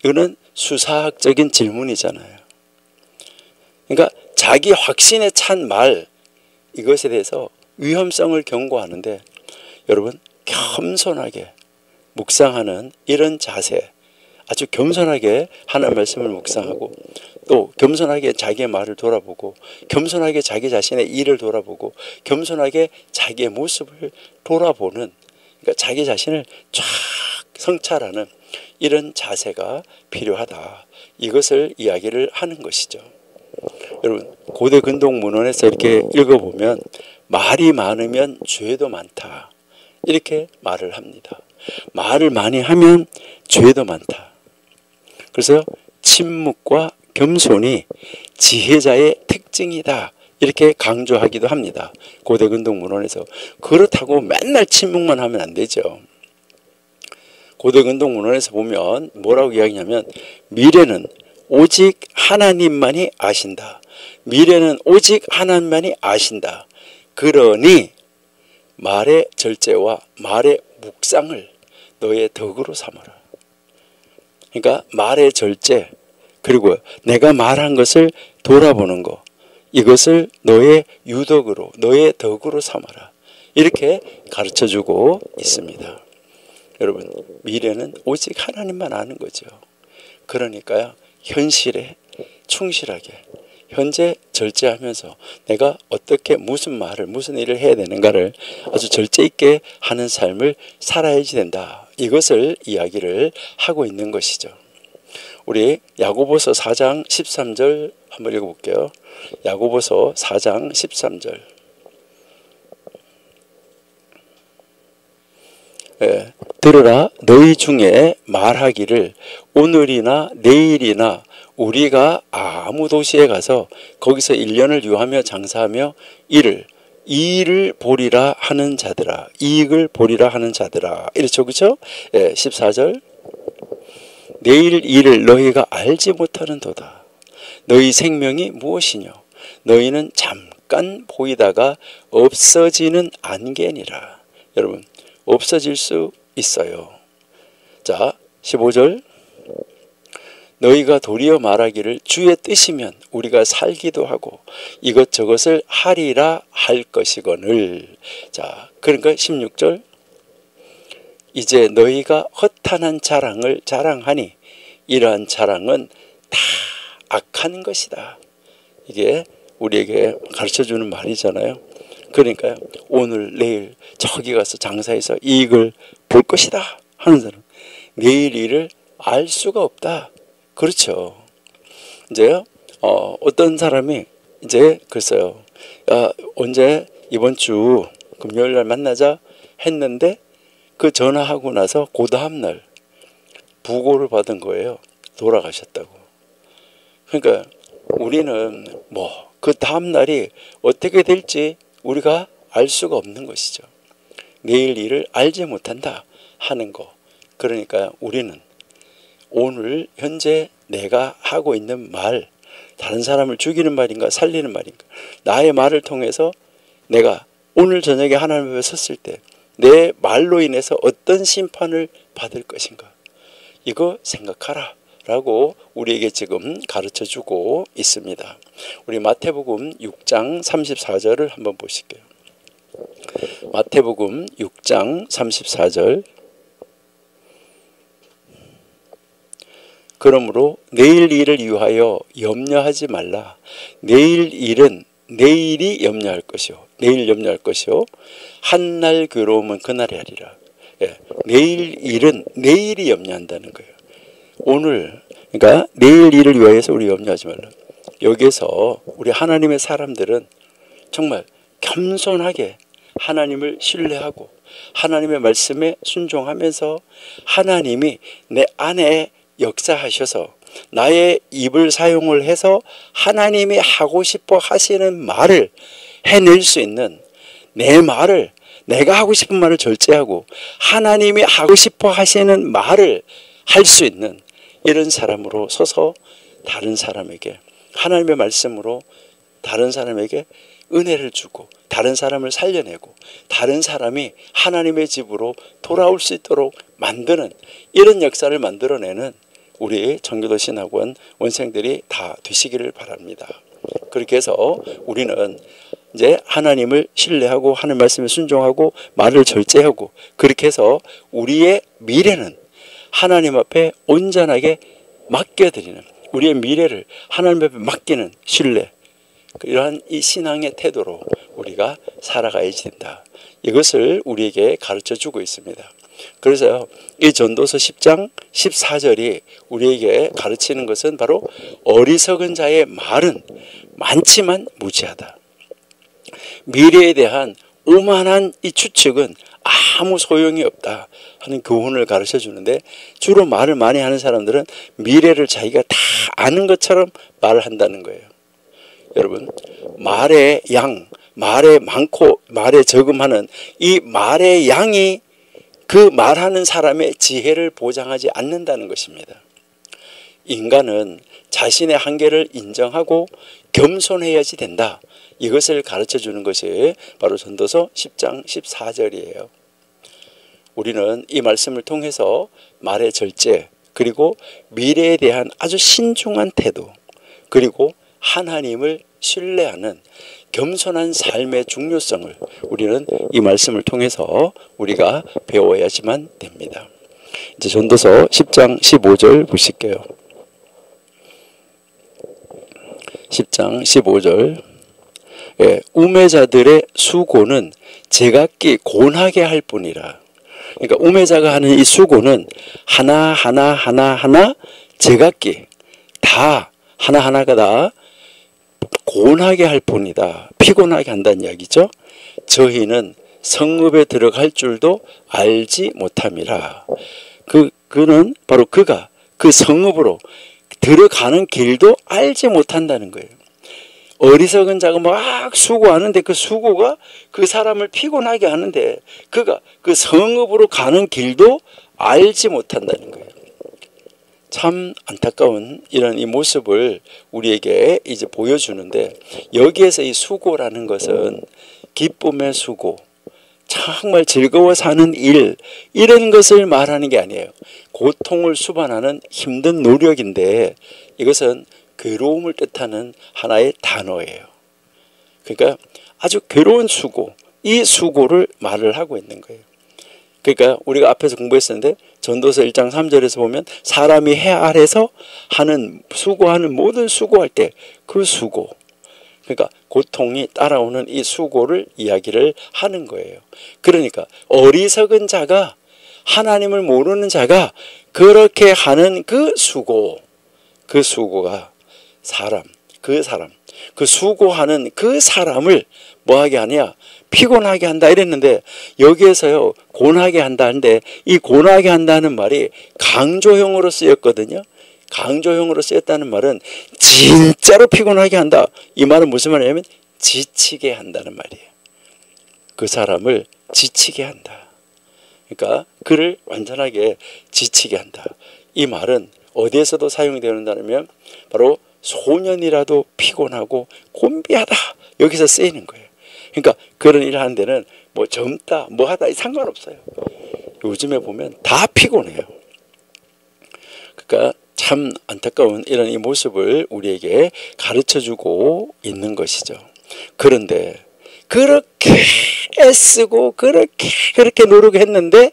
이거는 수사학적인 질문이잖아요. 그러니까 자기 확신에 찬 말, 이것에 대해서 위험성을 경고하는데, 여러분 겸손하게 묵상하는 이런 자세, 아주 겸손하게 하나님 말씀을 묵상하고, 또 겸손하게 자기의 말을 돌아보고, 겸손하게 자기 자신의 일을 돌아보고, 겸손하게 자기의 모습을 돌아보는, 그러니까 자기 자신을 쫙 성찰하는 이런 자세가 필요하다. 이것을 이야기를 하는 것이죠. 여러분 고대 근동 문헌에서 이렇게 읽어보면 말이 많으면 죄도 많다, 이렇게 말을 합니다. 말을 많이 하면 죄도 많다. 그래서 침묵과 겸손이 지혜자의 특징이다, 이렇게 강조하기도 합니다. 고대 근동 문헌에서. 그렇다고 맨날 침묵만 하면 안 되죠. 고대 근동 문헌에서 보면 뭐라고 이야기하냐면, 미래는 오직 하나님만이 아신다. 미래는 오직 하나님만이 아신다. 그러니 말의 절제와 말의 묵상을 너의 덕으로 삼아라. 그러니까 말의 절제, 그리고 내가 말한 것을 돌아보는 것, 이것을 너의 유덕으로, 너의 덕으로 삼아라. 이렇게 가르쳐주고 있습니다. 여러분 미래는 오직 하나님만 아는 거죠. 그러니까요, 현실에 충실하게 현재 절제하면서 내가 어떻게 무슨 말을 무슨 일을 해야 되는가를 아주 절제 있게 하는 삶을 살아야지 된다. 이것을 이야기를 하고 있는 것이죠. 우리 야고보서 4장 13절 한번 읽어볼게요. 야고보서 4장 13절. 들으라, 너희 중에 말하기를 오늘이나 내일이나 우리가 아무 도시에 가서 거기서 1년을 유하며 장사하며 이익을 보리라 하는 자들아, 이익을 보리라 하는 자들아, 이렇죠, 그렇죠? 14절. 내일 일을 너희가 알지 못하는도다. 너희 생명이 무엇이뇨? 너희는 잠깐 보이다가 없어지는 안개니라. 여러분 없어질 수 있어요. 자, 15절. 너희가 도리어 말하기를 주의 뜻이면 우리가 살기도 하고 이것저것을 하리라 할 것이거늘. 자, 그러니까 16절. 이제 너희가 허탄한 자랑을 자랑하니 이러한 자랑은 다 악한 것이다. 이게 우리에게 가르쳐주는 말이잖아요. 그러니까요, 오늘 내일 저기 가서 장사해서 이익을 볼 것이다 하는 사람, 내일 일을 알 수가 없다. 그렇죠. 이제요, 어떤 사람이 이제 글쎄요, 언제 이번 주 금요일 날 만나자 했는데 그 전화하고 나서 그 다음날 부고를 받은 거예요. 돌아가셨다고. 그러니까 우리는 뭐 그 다음날이 어떻게 될지 우리가 알 수가 없는 것이죠. 내일 일을 알지 못한다 하는 거. 그러니까 우리는 오늘 현재 내가 하고 있는 말, 다른 사람을 죽이는 말인가 살리는 말인가, 나의 말을 통해서 내가 오늘 저녁에 하나님 앞에 섰을 때 내 말로 인해서 어떤 심판을 받을 것인가, 이거 생각하라 라고 우리에게 지금 가르쳐주고 있습니다. 우리 마태복음 6장 34절을 한번 보실게요. 마태복음 6장 34절. 그러므로 내일 일을 위하여 염려하지 말라. 내일 일은 내일이 염려할 것이요, 내일 염려할 것이요, 한날 괴로움은 그날이 하리라. 내일 일은 내일이 염려한다는 거예요. 오늘, 그러니까 내일 일을 위하여서 우리 염려하지 말라. 여기에서 우리 하나님의 사람들은 정말 겸손하게 하나님을 신뢰하고 하나님의 말씀에 순종하면서 하나님이 내 안에 역사하셔서 나의 입을 사용을 해서 하나님이 하고 싶어 하시는 말을 해낼 수 있는, 내 말을, 내가 하고 싶은 말을 절제하고 하나님이 하고 싶어 하시는 말을 할 수 있는 이런 사람으로 서서 다른 사람에게 하나님의 말씀으로 다른 사람에게 은혜를 주고 다른 사람을 살려내고 다른 사람이 하나님의 집으로 돌아올 수 있도록 만드는 이런 역사를 만들어내는 우리 청교도 신학원 원생들이 다 되시기를 바랍니다. 그렇게 해서 우리는 이제 하나님을 신뢰하고 하나님 말씀에 순종하고 말을 절제하고 그렇게 해서 우리의 미래는 하나님 앞에 온전하게 맡겨드리는 우리의 미래를 하나님 앞에 맡기는 신뢰 이러한 이 신앙의 태도로 우리가 살아가야지 된다. 이것을 우리에게 가르쳐 주고 있습니다. 그래서 이 전도서 10장 14절이 우리에게 가르치는 것은 바로 어리석은 자의 말은 많지만 무지하다. 미래에 대한 오만한 이 추측은 아무 소용이 없다 하는 교훈을 가르쳐 주는데 주로 말을 많이 하는 사람들은 미래를 자기가 다 아는 것처럼 말을 한다는 거예요. 여러분, 말의 양, 말에 많고 말에 적음하는 이 말의 양이 그 말하는 사람의 지혜를 보장하지 않는다는 것입니다. 인간은 자신의 한계를 인정하고 겸손해야지 된다. 이것을 가르쳐 주는 것이 바로 전도서 10장 14절이에요. 우리는 이 말씀을 통해서 말의 절제 그리고 미래에 대한 아주 신중한 태도 그리고 하나님을 신뢰하는 겸손한 삶의 중요성을 우리는 이 말씀을 통해서 우리가 배워야지만 됩니다. 이제 전도서 10장 15절 보실게요. 10장 15절 우매자들의 수고는 제각기 곤하게 할 뿐이라. 그러니까 우매자가 하는 이 수고는 하나하나 제각기 다 하나하나가 다 곤하게 할 뿐이다. 피곤하게 한다는 이야기죠. 저희는 성읍에 들어갈 줄도 알지 못함이라. 그는 바로 그가 그 성읍으로 들어가는 길도 알지 못한다는 거예요. 어리석은 자가 막 수고하는데 그 수고가 그 사람을 피곤하게 하는데 그가 그 성읍으로 가는 길도 알지 못한다는 거예요. 참 안타까운 이런 이 모습을 우리에게 이제 보여주는데 여기에서 이 수고라는 것은 기쁨의 수고, 정말 즐거워 사는 일 이런 것을 말하는 게 아니에요. 고통을 수반하는 힘든 노력인데 이것은 괴로움을 뜻하는 하나의 단어예요. 그러니까 아주 괴로운 수고, 이 수고를 말을 하고 있는 거예요. 그러니까 우리가 앞에서 공부했었는데 전도서 1장 3절에서 보면 사람이 해 아래서 하는 수고하는 모든 수고할 때 그 수고, 그러니까 고통이 따라오는 이 수고를 이야기를 하는 거예요. 그러니까 어리석은 자가 하나님을 모르는 자가 그렇게 하는 그 수고, 그 수고가 그 수고하는 그 사람을 뭐하게 하냐? 피곤하게 한다 이랬는데 여기에서요 곤하게 한다 하는데 이 곤하게 한다는 말이 강조형으로 쓰였거든요. 강조형으로 쓰였다는 말은 진짜로 피곤하게 한다. 이 말은 무슨 말이냐면 지치게 한다는 말이에요. 그 사람을 지치게 한다. 그러니까 그를 완전하게 지치게 한다. 이 말은 어디에서도 사용되는다면 바로 소년이라도 피곤하고 곤비하다 여기서 쓰이는 거예요. 그러니까 그런 일을 하는 데는 뭐 젊다 뭐 하다 상관없어요. 요즘에 보면 다 피곤해요. 그러니까 참 안타까운 이런 이 모습을 우리에게 가르쳐주고 있는 것이죠. 그런데 그렇게 애쓰고 그렇게 노력했는데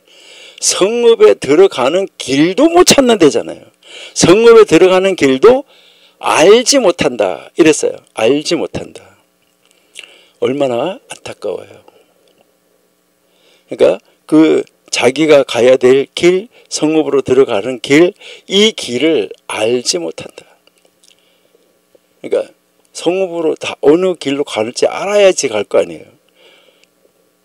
성읍에 들어가는 길도 못 찾는 데잖아요. 성읍에 들어가는 길도 알지 못한다 이랬어요. 알지 못한다. 얼마나 안타까워요. 그러니까 그 자기가 가야 될 길, 성읍으로 들어가는 길, 이 길을 알지 못한다. 그러니까 성읍으로 다 어느 길로 가는지 알아야지 갈 거 아니에요.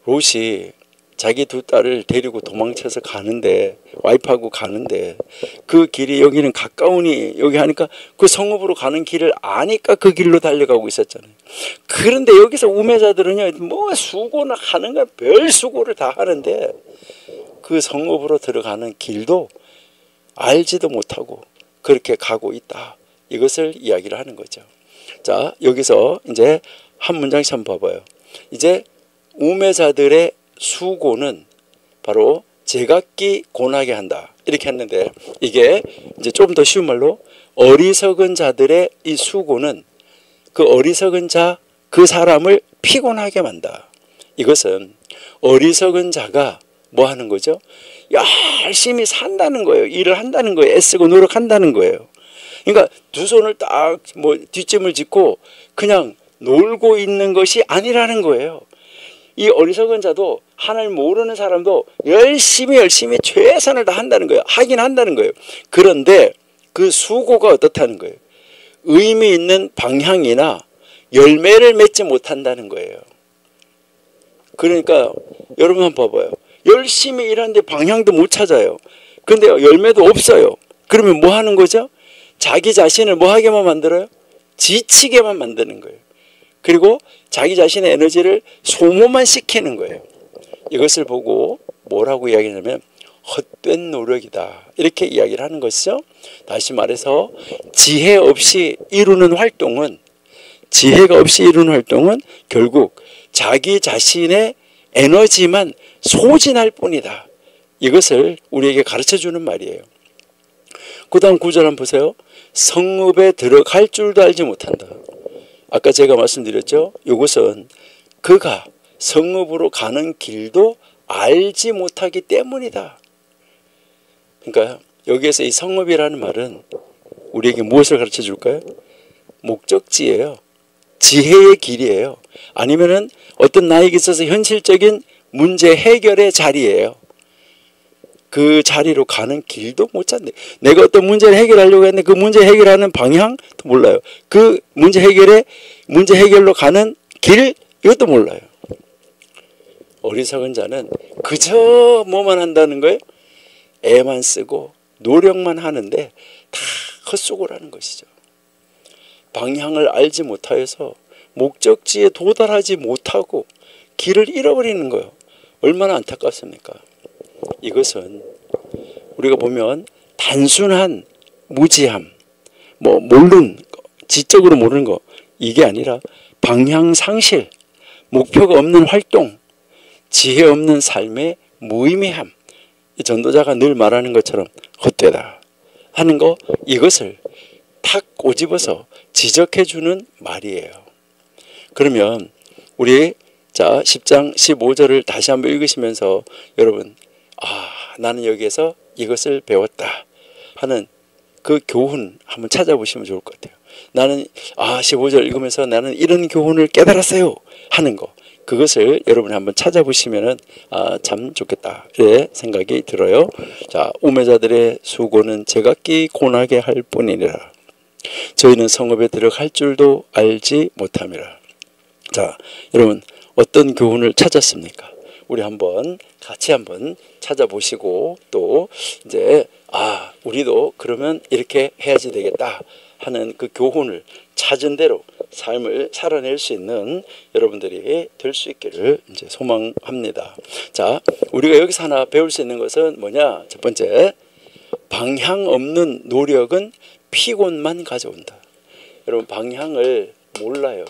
롯이 자기 두 딸을 데리고 도망쳐서 가는데 와이프하고 가는데 그 길이 여기는 가까우니 여기 하니까 그 성읍으로 가는 길을 아니까 그 길로 달려가고 있었잖아요. 그런데 여기서 우매자들은요 뭐 수고나 하는 거 별 수고를 다 하는데 그 성읍으로 들어가는 길도 알지도 못하고 그렇게 가고 있다. 이것을 이야기를 하는 거죠. 자, 여기서 이제 한 문장씩 한번 봐봐요. 이제 우매자들의 수고는 바로 제각기 고나게 한다. 이렇게 했는데 이게 이제 좀 더 쉬운 말로 어리석은 자들의 이 수고는 그 어리석은 자 그 사람을 피곤하게 만다. 이것은 어리석은 자가 뭐 하는 거죠? 열심히 산다는 거예요. 일을 한다는 거예요. 애쓰고 노력한다는 거예요. 그러니까 두 손을 딱 뭐 뒷짐을 짓고 그냥 놀고 있는 것이 아니라는 거예요. 이 어리석은 자도 하나님 모르는 사람도 열심히 최선을 다한다는 거예요. 하긴 한다는 거예요. 그런데 그 수고가 어떻다는 거예요? 의미 있는 방향이나 열매를 맺지 못한다는 거예요. 그러니까 여러분 한번 봐봐요. 열심히 일하는데 방향도 못 찾아요. 근데 열매도 없어요. 그러면 뭐 하는 거죠? 자기 자신을 뭐 하게만 만들어요? 지치게만 만드는 거예요. 그리고 자기 자신의 에너지를 소모만 시키는 거예요. 이것을 보고 뭐라고 이야기하냐면 헛된 노력이다. 이렇게 이야기를 하는 것이죠. 다시 말해서 지혜가 없이 이루는 활동은 결국 자기 자신의 에너지만 소진할 뿐이다. 이것을 우리에게 가르쳐주는 말이에요. 그 다음 구절 한번 보세요. 성읍에 들어갈 줄도 알지 못한다. 아까 제가 말씀드렸죠. 이것은 그가 성읍으로 가는 길도 알지 못하기 때문이다. 그러니까 여기에서 이 성읍이라는 말은 우리에게 무엇을 가르쳐 줄까요? 목적지예요. 지혜의 길이에요. 아니면은 어떤 나에게 있어서 현실적인 문제 해결의 자리예요. 그 자리로 가는 길도 못 찾네. 내가 어떤 문제를 해결하려고 했는데 그 문제 해결하는 방향도 몰라요. 그 문제 해결로 가는 길 이것도 몰라요. 어리석은 자는 그저 뭐만 한다는 거예요? 애만 쓰고 노력만 하는데 다 헛수고라는 것이죠. 방향을 알지 못하여서 목적지에 도달하지 못하고 길을 잃어버리는 거예요. 얼마나 안타깝습니까? 이것은 우리가 보면 단순한 무지함, 뭐 모르는 거, 지적으로 모르는 거 이게 아니라 방향 상실, 목표가 없는 활동, 지혜 없는 삶의 무의미함. 이 전도자가 늘 말하는 것처럼 헛되다 하는 거 이것을 탁 꼬집어서 지적해주는 말이에요. 그러면 우리 자 10장 15절을 다시 한번 읽으시면서 여러분 나는 여기에서 이것을 배웠다 하는 그 교훈 한번 찾아보시면 좋을 것 같아요. 나는 15절 읽으면서 나는 이런 교훈을 깨달았어요 하는 거 그것을 여러분이 한번 찾아보시면 참 좋겠다 이런 생각이 들어요. 자, 우매자들의 수고는 제각기 고나게 할 뿐이니라. 저희는 성읍에 들어갈 줄도 알지 못함이라. 자, 여러분 어떤 교훈을 찾았습니까? 우리 한번 같이 한번 찾아보시고 또 이제 우리도 그러면 이렇게 해야지 되겠다 하는 그 교훈을 찾은 대로 삶을 살아낼 수 있는 여러분들이 될 수 있기를 이제 소망합니다. 자, 우리가 여기서 하나 배울 수 있는 것은 뭐냐? 첫 번째, 방향 없는 노력은 피곤만 가져온다. 여러분 방향을 몰라요.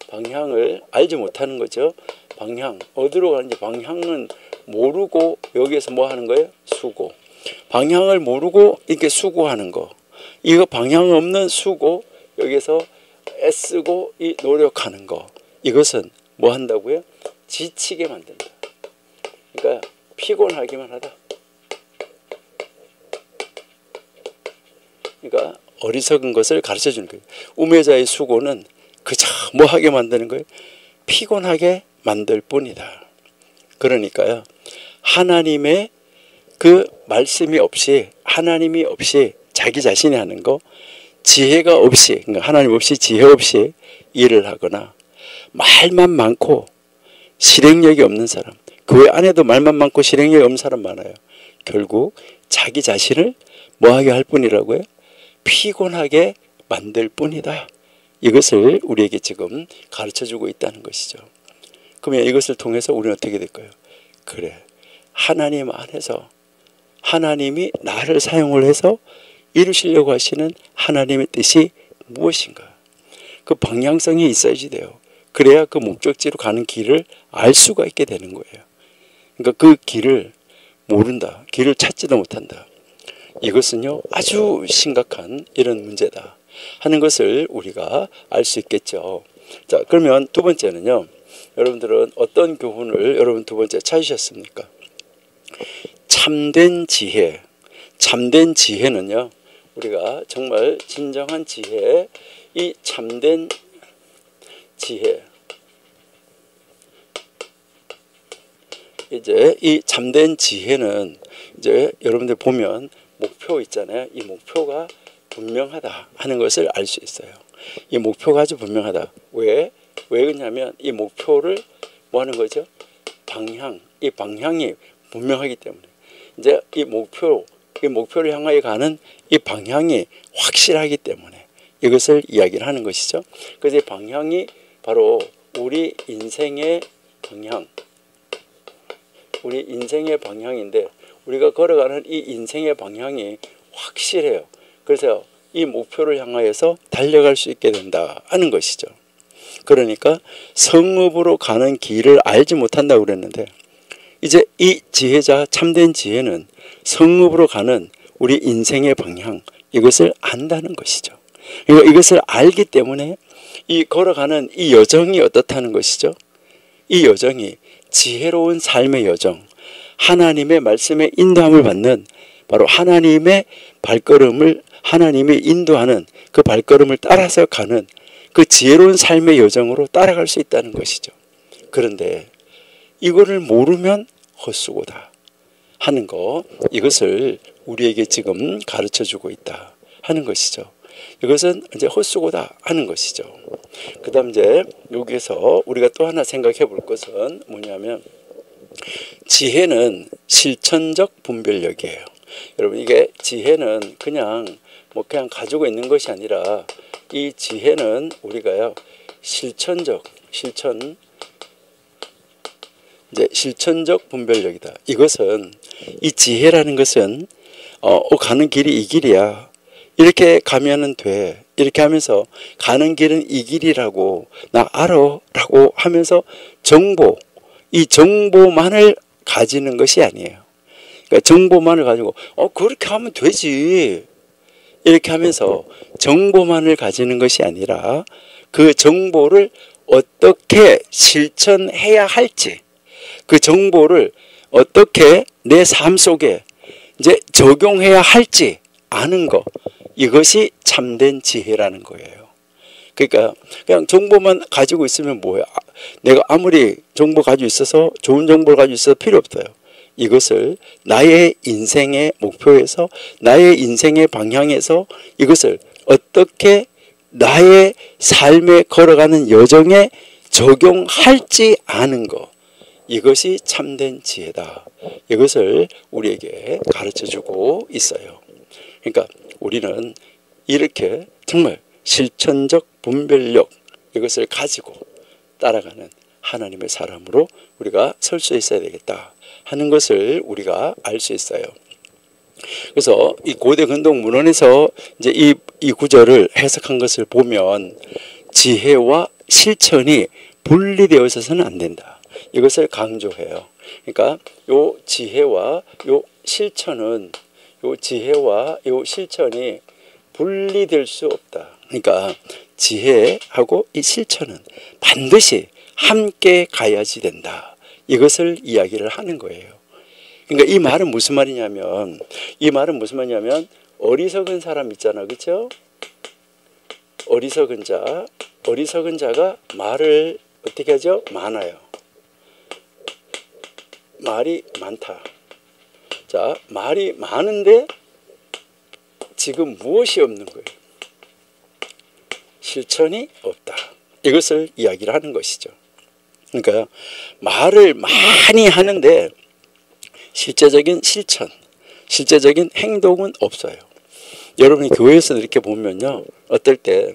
방향을 알지 못하는 거죠. 방향 어디로 가는지 방향은 모르고 여기에서 뭐 하는 거예요? 수고. 방향을 모르고 이렇게 수고하는 거. 이거 방향 없는 수고 여기에서 애쓰고 이 노력하는 거. 이것은 뭐 한다고요? 지치게 만든다. 그러니까 피곤하기만 하다. 그러니까 어리석은 것을 가르쳐 주는 거예요. 우매자의 수고는 그저 뭐 하게 만드는 거예요? 피곤하게 만들 뿐이다. 그러니까요. 하나님의 그 말씀이 없이 하나님이 없이 자기 자신이 하는 거 지혜가 없이 그러니까 하나님 없이 지혜 없이 일을 하거나 말만 많고 실행력이 없는 사람 교회 안에도 말만 많고 실행력이 없는 사람 많아요. 결국 자기 자신을 뭐하게 할 뿐이라고요? 피곤하게 만들 뿐이다. 이것을 우리에게 지금 가르쳐주고 있다는 것이죠. 그러면 이것을 통해서 우리는 어떻게 될까요? 그래, 하나님 안에서 하나님이 나를 사용을 해서 이루시려고 하시는 하나님의 뜻이 무엇인가? 그 방향성이 있어야지 돼요. 그래야 그 목적지로 가는 길을 알 수가 있게 되는 거예요. 그러니까 그 길을 모른다. 길을 찾지도 못한다. 이것은요 아주 심각한 이런 문제다 하는 것을 우리가 알 수 있겠죠. 자, 그러면 두 번째는요. 여러분들은 어떤 교훈을 여러분 두 번째 찾으셨습니까? 참된 지혜. 참된 지혜는요. 우리가 정말 진정한 지혜, 이 참된 지혜. 이제 이 참된 지혜는 이제 여러분들 보면 목표 있잖아요. 이 목표가 분명하다 하는 것을 알 수 있어요. 이 목표가 아주 분명하다. 왜 그러냐면 이 목표를 뭐 하는 거죠? 방향. 이 방향이 분명하기 때문에 이제 이 목표를 향하여 가는 이 방향이 확실하기 때문에 이것을 이야기를 하는 것이죠. 그래서 이 방향이 바로 우리 인생의 방향. 우리 인생의 방향인데 우리가 걸어가는 이 인생의 방향이 확실해요. 그래서 이 목표를 향하여서 달려갈 수 있게 된다 하는 것이죠. 그러니까 성읍으로 가는 길을 알지 못한다고 그랬는데 이제 이 지혜자 참된 지혜는 성읍으로 가는 우리 인생의 방향 이것을 안다는 것이죠. 그러니까 이것을 알기 때문에 이 걸어가는 이 여정이 어떻다는 것이죠. 이 여정이 지혜로운 삶의 여정, 하나님의 말씀에 인도함을 받는 바로 하나님의 발걸음을 하나님이 인도하는 그 발걸음을 따라서 가는 그 지혜로운 삶의 여정으로 따라갈 수 있다는 것이죠. 그런데 이거를 모르면 헛수고다 하는 거, 이것을 우리에게 지금 가르쳐주고 있다 하는 것이죠. 이것은 이제 헛수고다 하는 것이죠. 그 다음 이제 여기에서 우리가 또 하나 생각해 볼 것은 뭐냐면 지혜는 실천적 분별력이에요. 여러분 이게 지혜는 그냥 가지고 있는 것이 아니라 이 지혜는 우리가요 실천적 분별력이다. 이것은 이 지혜라는 것은 가는 길이 이 길이야. 이렇게 가면은 돼. 이렇게 하면서 가는 길은 이 길이라고 나 알아 라고 하면서 이 정보만을 가지는 것이 아니에요. 그러니까 정보만을 가지고 그렇게 하면 되지. 이렇게 하면서 정보만을 가지는 것이 아니라 그 정보를 어떻게 실천해야 할지, 그 정보를 어떻게 내 삶 속에 이제 적용해야 할지 아는 것, 이것이 참된 지혜라는 거예요. 그러니까 그냥 정보만 가지고 있으면 뭐야? 내가 아무리 정보 가지고 있어서 좋은 정보를 가지고 있어서 필요 없어요. 이것을 나의 인생의 목표에서 나의 인생의 방향에서 이것을 어떻게 나의 삶에 걸어가는 여정에 적용할지 아는 것, 이것이 참된 지혜다. 이것을 우리에게 가르쳐주고 있어요. 그러니까 우리는 이렇게 정말 실천적 분별력 이것을 가지고 따라가는 하나님의 사람으로 우리가 설 수 있어야 되겠다 하는 것을 우리가 알 수 있어요. 그래서 이 고대 근동 문헌에서 이제 이 구절을 해석한 것을 보면 지혜와 실천이 분리되어 있어서는 안 된다. 이것을 강조해요. 그러니까 요 지혜와 요 실천은 요 지혜와 요 실천이 분리될 수 없다. 그러니까 지혜하고 이 실천은 반드시 함께 가야지 된다. 이것을 이야기를 하는 거예요. 그러니까 이 말은 무슨 말이냐면 어리석은 사람 있잖아. 그렇죠? 어리석은 자가 말을 어떻게 하죠? 많아요. 말이 많다. 자, 말이 많은데 지금 무엇이 없는 거예요? 실천이 없다. 이것을 이야기를 하는 것이죠. 그러니까 말을 많이 하는데 실제적인 실천, 실제적인 행동은 없어요. 여러분이 교회에서 이렇게 보면요, 어떨 때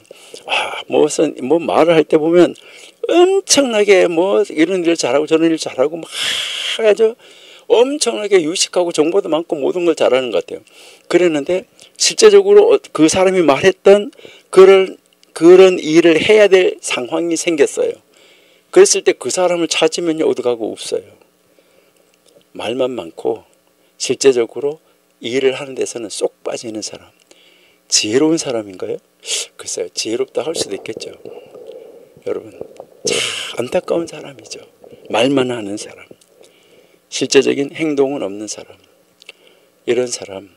무슨 말을 할 때 보면 엄청나게 이런 일 잘하고 저런 일 잘하고 막 아주 엄청나게 유식하고 정보도 많고 모든 걸 잘하는 것 같아요. 그랬는데 실제적으로 그 사람이 말했던 그런 일을 해야 될 상황이 생겼어요. 그랬을 때 그 사람을 찾으면요 어디가고 없어요. 말만 많고 실제적으로 일을 하는 데서는 쏙 빠지는 사람. 지혜로운 사람인가요? 글쎄요, 지혜롭다 할 수도 있겠죠. 여러분, 참 안타까운 사람이죠. 말만 하는 사람, 실제적인 행동은 없는 사람. 이런 사람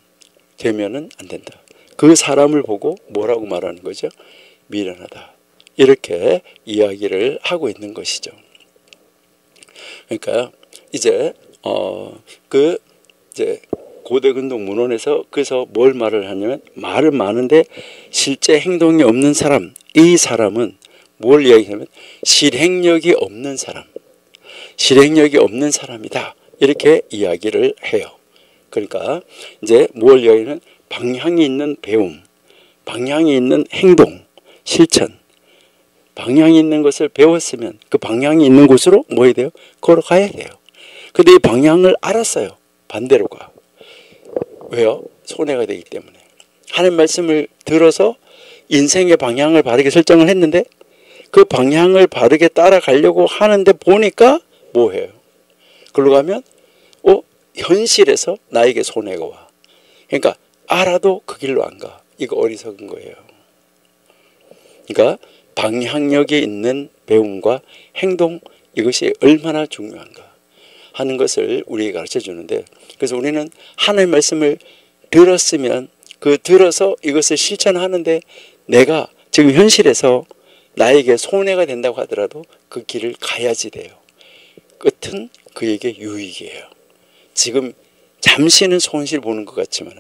되면은 안 된다. 그 사람을 보고 뭐라고 말하는 거죠? 미련하다. 이렇게 이야기를 하고 있는 것이죠. 그러니까 이제 이제 고대근동 문헌에서 그래서 뭘 말을 하냐면, 말은 많은데 실제 행동이 없는 사람, 이 사람은 뭘 이야기하냐면 실행력이 없는 사람, 실행력이 없는 사람이다, 이렇게 이야기를 해요. 그러니까 이제 뭘 이야기하면 방향이 있는 배움, 방향이 있는 행동, 실천, 방향이 있는 것을 배웠으면 그 방향이 있는 곳으로 뭐 해야 돼요? 걸어가야 돼요. 근데 이 방향을 알았어요. 반대로 가. 왜요? 손해가 되기 때문에. 하나님 말씀을 들어서 인생의 방향을 바르게 설정을 했는데 그 방향을 바르게 따라가려고 하는데 보니까 뭐해요? 그러고 가면 현실에서 나에게 손해가 와. 그러니까 알아도 그 길로 안 가. 이거 어리석은 거예요. 그러니까 방향력이 있는 배움과 행동, 이것이 얼마나 중요한가 하는 것을 우리에게 가르쳐 주는데, 그래서 우리는 하나님의 말씀을 들었으면 그 들어서 이것을 실천하는데 내가 지금 현실에서 나에게 손해가 된다고 하더라도 그 길을 가야지 돼요. 끝은 그에게 유익이에요. 지금 잠시는 손실 보는 것 같지만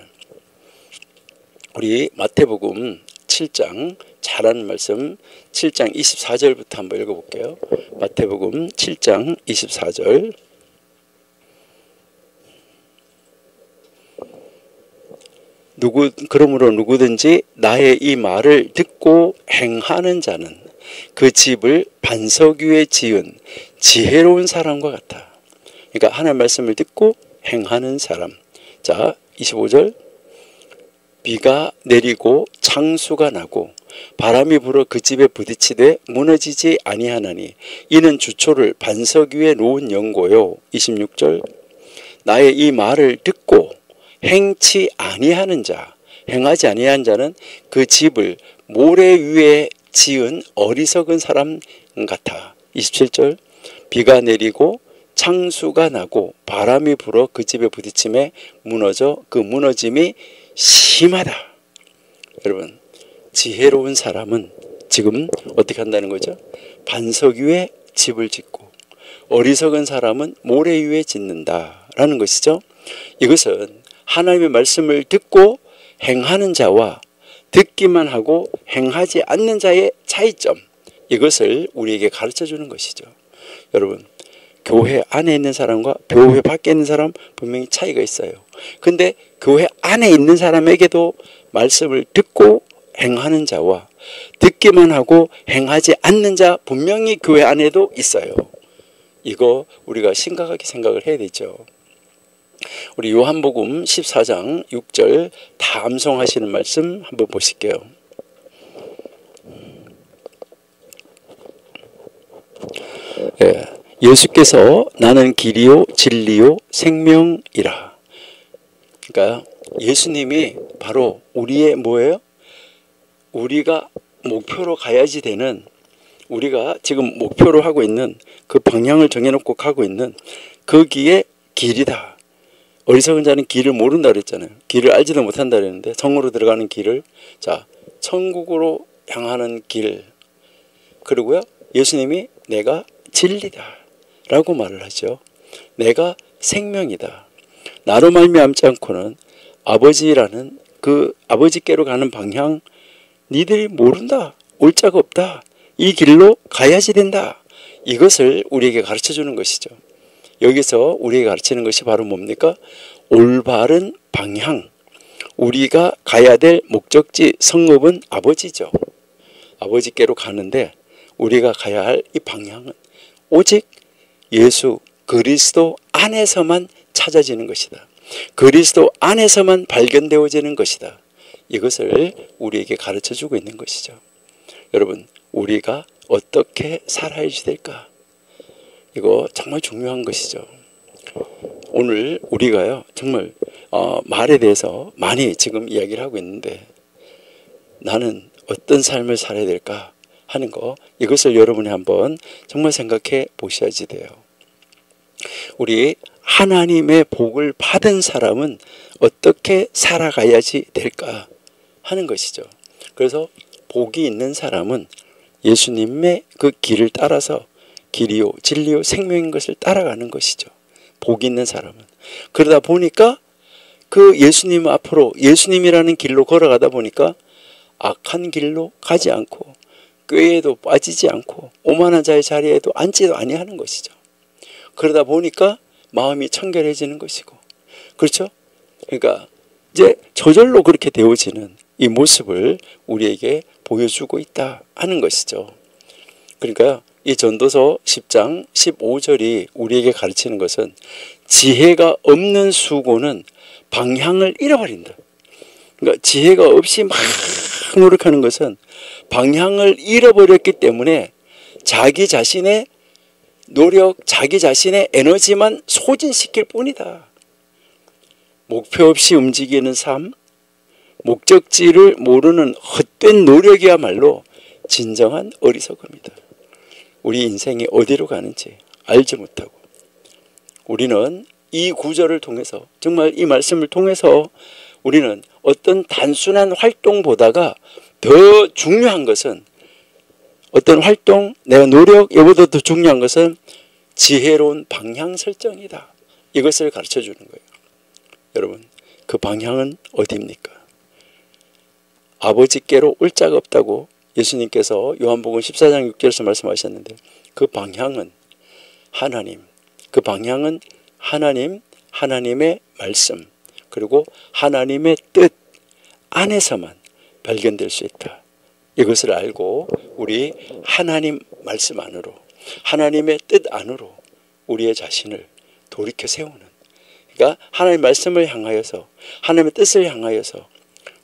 우리 마태복음 7장 잘하는 말씀 7장 24절부터 한번 읽어볼게요. 마태복음 7장 24절. 그러므로 누구든지 나의 이 말을 듣고 행하는 자는 그 집을 반석 위에 지은 지혜로운 사람과 같아. 그러니까 하나님의 말씀을 듣고 행하는 사람. 자, 25절. 비가 내리고 창수가 나고 바람이 불어 그 집에 부딪히되 무너지지 아니하나니 이는 주초를 반석 위에 놓은 연고요. 26절. 나의 이 말을 듣고 행치 아니하는 자, 행하지 아니한 자는 그 집을 모래 위에 지은 어리석은 사람 같아. 27절. 비가 내리고 창수가 나고 바람이 불어 그 집에 부딪힘에 무너져 그 무너짐이 심하다. 여러분, 지혜로운 사람은 지금 어떻게 한다는 거죠? 반석 위에 집을 짓고 어리석은 사람은 모래 위에 짓는다라는 것이죠. 이것은 하나님의 말씀을 듣고 행하는 자와 듣기만 하고 행하지 않는 자의 차이점, 이것을 우리에게 가르쳐 주는 것이죠. 여러분, 교회 안에 있는 사람과 교회 밖에 있는 사람 분명히 차이가 있어요. 근데 교회 안에 있는 사람에게도 말씀을 듣고 행하는 자와 듣기만 하고 행하지 않는 자 분명히 교회 안에도 있어요. 이거 우리가 심각하게 생각을 해야 되죠. 우리 요한복음 14장 6절 다 암송하시는 말씀 한번 보실게요. 예수께서 나는 길이요 진리요 생명이라. 그러니까 예수님이 바로 우리의 뭐예요? 우리가 목표로 가야지 되는, 우리가 지금 목표로 하고 있는 그 방향을 정해놓고 가고 있는 거기에 길이다. 어리석은 자는 길을 모른다 그랬잖아요. 길을 알지도 못한다 그랬는데 성으로 들어가는 길을, 자, 천국으로 향하는 길. 그리고요, 예수님이 내가 진리다 라고 말을 하죠. 내가 생명이다. 나로 말미암지 않고는 아버지라는 그 아버지께로 가는 방향 니들이 모른다. 올 자가 없다. 이 길로 가야지 된다. 이것을 우리에게 가르쳐 주는 것이죠. 여기서 우리에게 가르치는 것이 바로 뭡니까? 올바른 방향. 우리가 가야 될 목적지 성읍은 아버지죠. 아버지께로 가는데 우리가 가야 할 이 방향은 오직 예수 그리스도 안에서만 찾아지는 것이다. 그리스도 안에서만 발견되어지는 것이다. 이것을 우리에게 가르쳐 주고 있는 것이죠. 여러분, 우리가 어떻게 살아야 될까? 이거 정말 중요한 것이죠. 오늘 우리가요 정말 말에 대해서 많이 지금 이야기를 하고 있는데 나는 어떤 삶을 살아야 될까 하는 거, 이것을 여러분이 한번 정말 생각해 보셔야지 돼요. 우리 하나님의 복을 받은 사람은 어떻게 살아가야지 될까 하는 것이죠. 그래서 복이 있는 사람은 예수님의 그 길을 따라서 길이요 진리요 생명인 것을 따라가는 것이죠. 복이 있는 사람은. 그러다 보니까 그 예수님 앞으로 예수님이라는 길로 걸어가다 보니까 악한 길로 가지 않고 꾀에도 빠지지 않고 오만한 자의 자리에도 앉지도 아니하는 것이죠. 그러다 보니까 마음이 청결해지는 것이고, 그렇죠? 그러니까 이제 저절로 그렇게 되어지는 이 모습을 우리에게 보여주고 있다 하는 것이죠. 그러니까 이 전도서 10장 15절이 우리에게 가르치는 것은 지혜가 없는 수고는 방향을 잃어버린다. 그러니까 지혜가 없이 막 노력하는 것은 방향을 잃어버렸기 때문에 자기 자신의 노력, 자기 자신의 에너지만 소진시킬 뿐이다. 목표 없이 움직이는 삶, 목적지를 모르는 헛된 노력이야말로 진정한 어리석음이다. 우리 인생이 어디로 가는지 알지 못하고, 우리는 이 구절을 통해서, 정말 이 말씀을 통해서 우리는 어떤 단순한 활동보다가 더 중요한 것은, 어떤 활동, 내가 노력 여보다 더 중요한 것은 지혜로운 방향 설정이다. 이것을 가르쳐 주는 거예요. 여러분, 그 방향은 어디입니까? 아버지께로 올 자가 없다고 예수님께서 요한복음 14장 6절에서 말씀하셨는데, 그 방향은 하나님, 그 방향은 하나님, 하나님의 말씀, 그리고 하나님의 뜻 안에서만 발견될 수 있다. 이것을 알고 우리 하나님 말씀 안으로, 하나님의 뜻 안으로 우리의 자신을 돌이켜 세우는, 그러니까 하나님의 말씀을 향하여서, 하나님의 뜻을 향하여서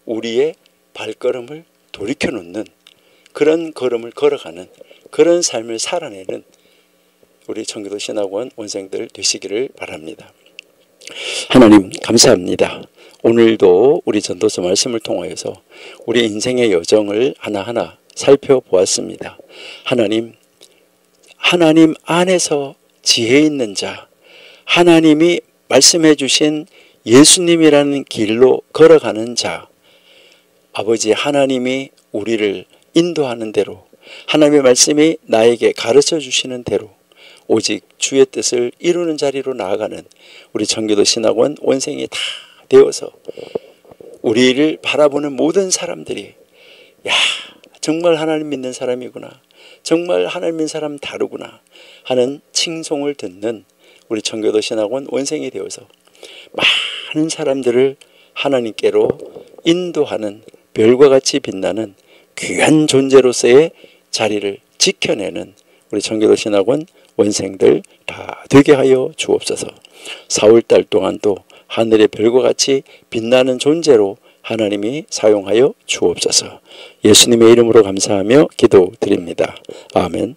우리의 발걸음을 돌이켜 놓는 그런 걸음을 걸어가는 그런 삶을 살아내는 우리 청교도 신학원 원생들 되시기를 바랍니다. 하나님 감사합니다. 오늘도 우리 전도서 말씀을 통하여서 우리 인생의 여정을 하나하나 살펴보았습니다. 하나님, 하나님 안에서 지혜 있는 자, 하나님이 말씀해 주신 예수님이라는 길로 걸어가는 자, 아버지 하나님이 우리를 인도하는 대로, 하나님의 말씀이 나에게 가르쳐 주시는 대로 오직 주의 뜻을 이루는 자리로 나아가는 우리 청교도 신학원 원생이 다 되어서 우리를 바라보는 모든 사람들이, 야, 정말 하나님 믿는 사람이구나, 정말 하나님 믿는 사람 다르구나 하는 칭송을 듣는 우리 청교도 신학원 원생이 되어서 많은 사람들을 하나님께로 인도하는 별과 같이 빛나는 귀한 존재로서의 자리를 지켜내는 우리 청교도 신학원 원생들 다 되게 하여 주옵소서. 4월달 동안도 하늘의 별과 같이 빛나는 존재로 하나님이 사용하여 주옵소서. 예수님의 이름으로 감사하며 기도드립니다. 아멘.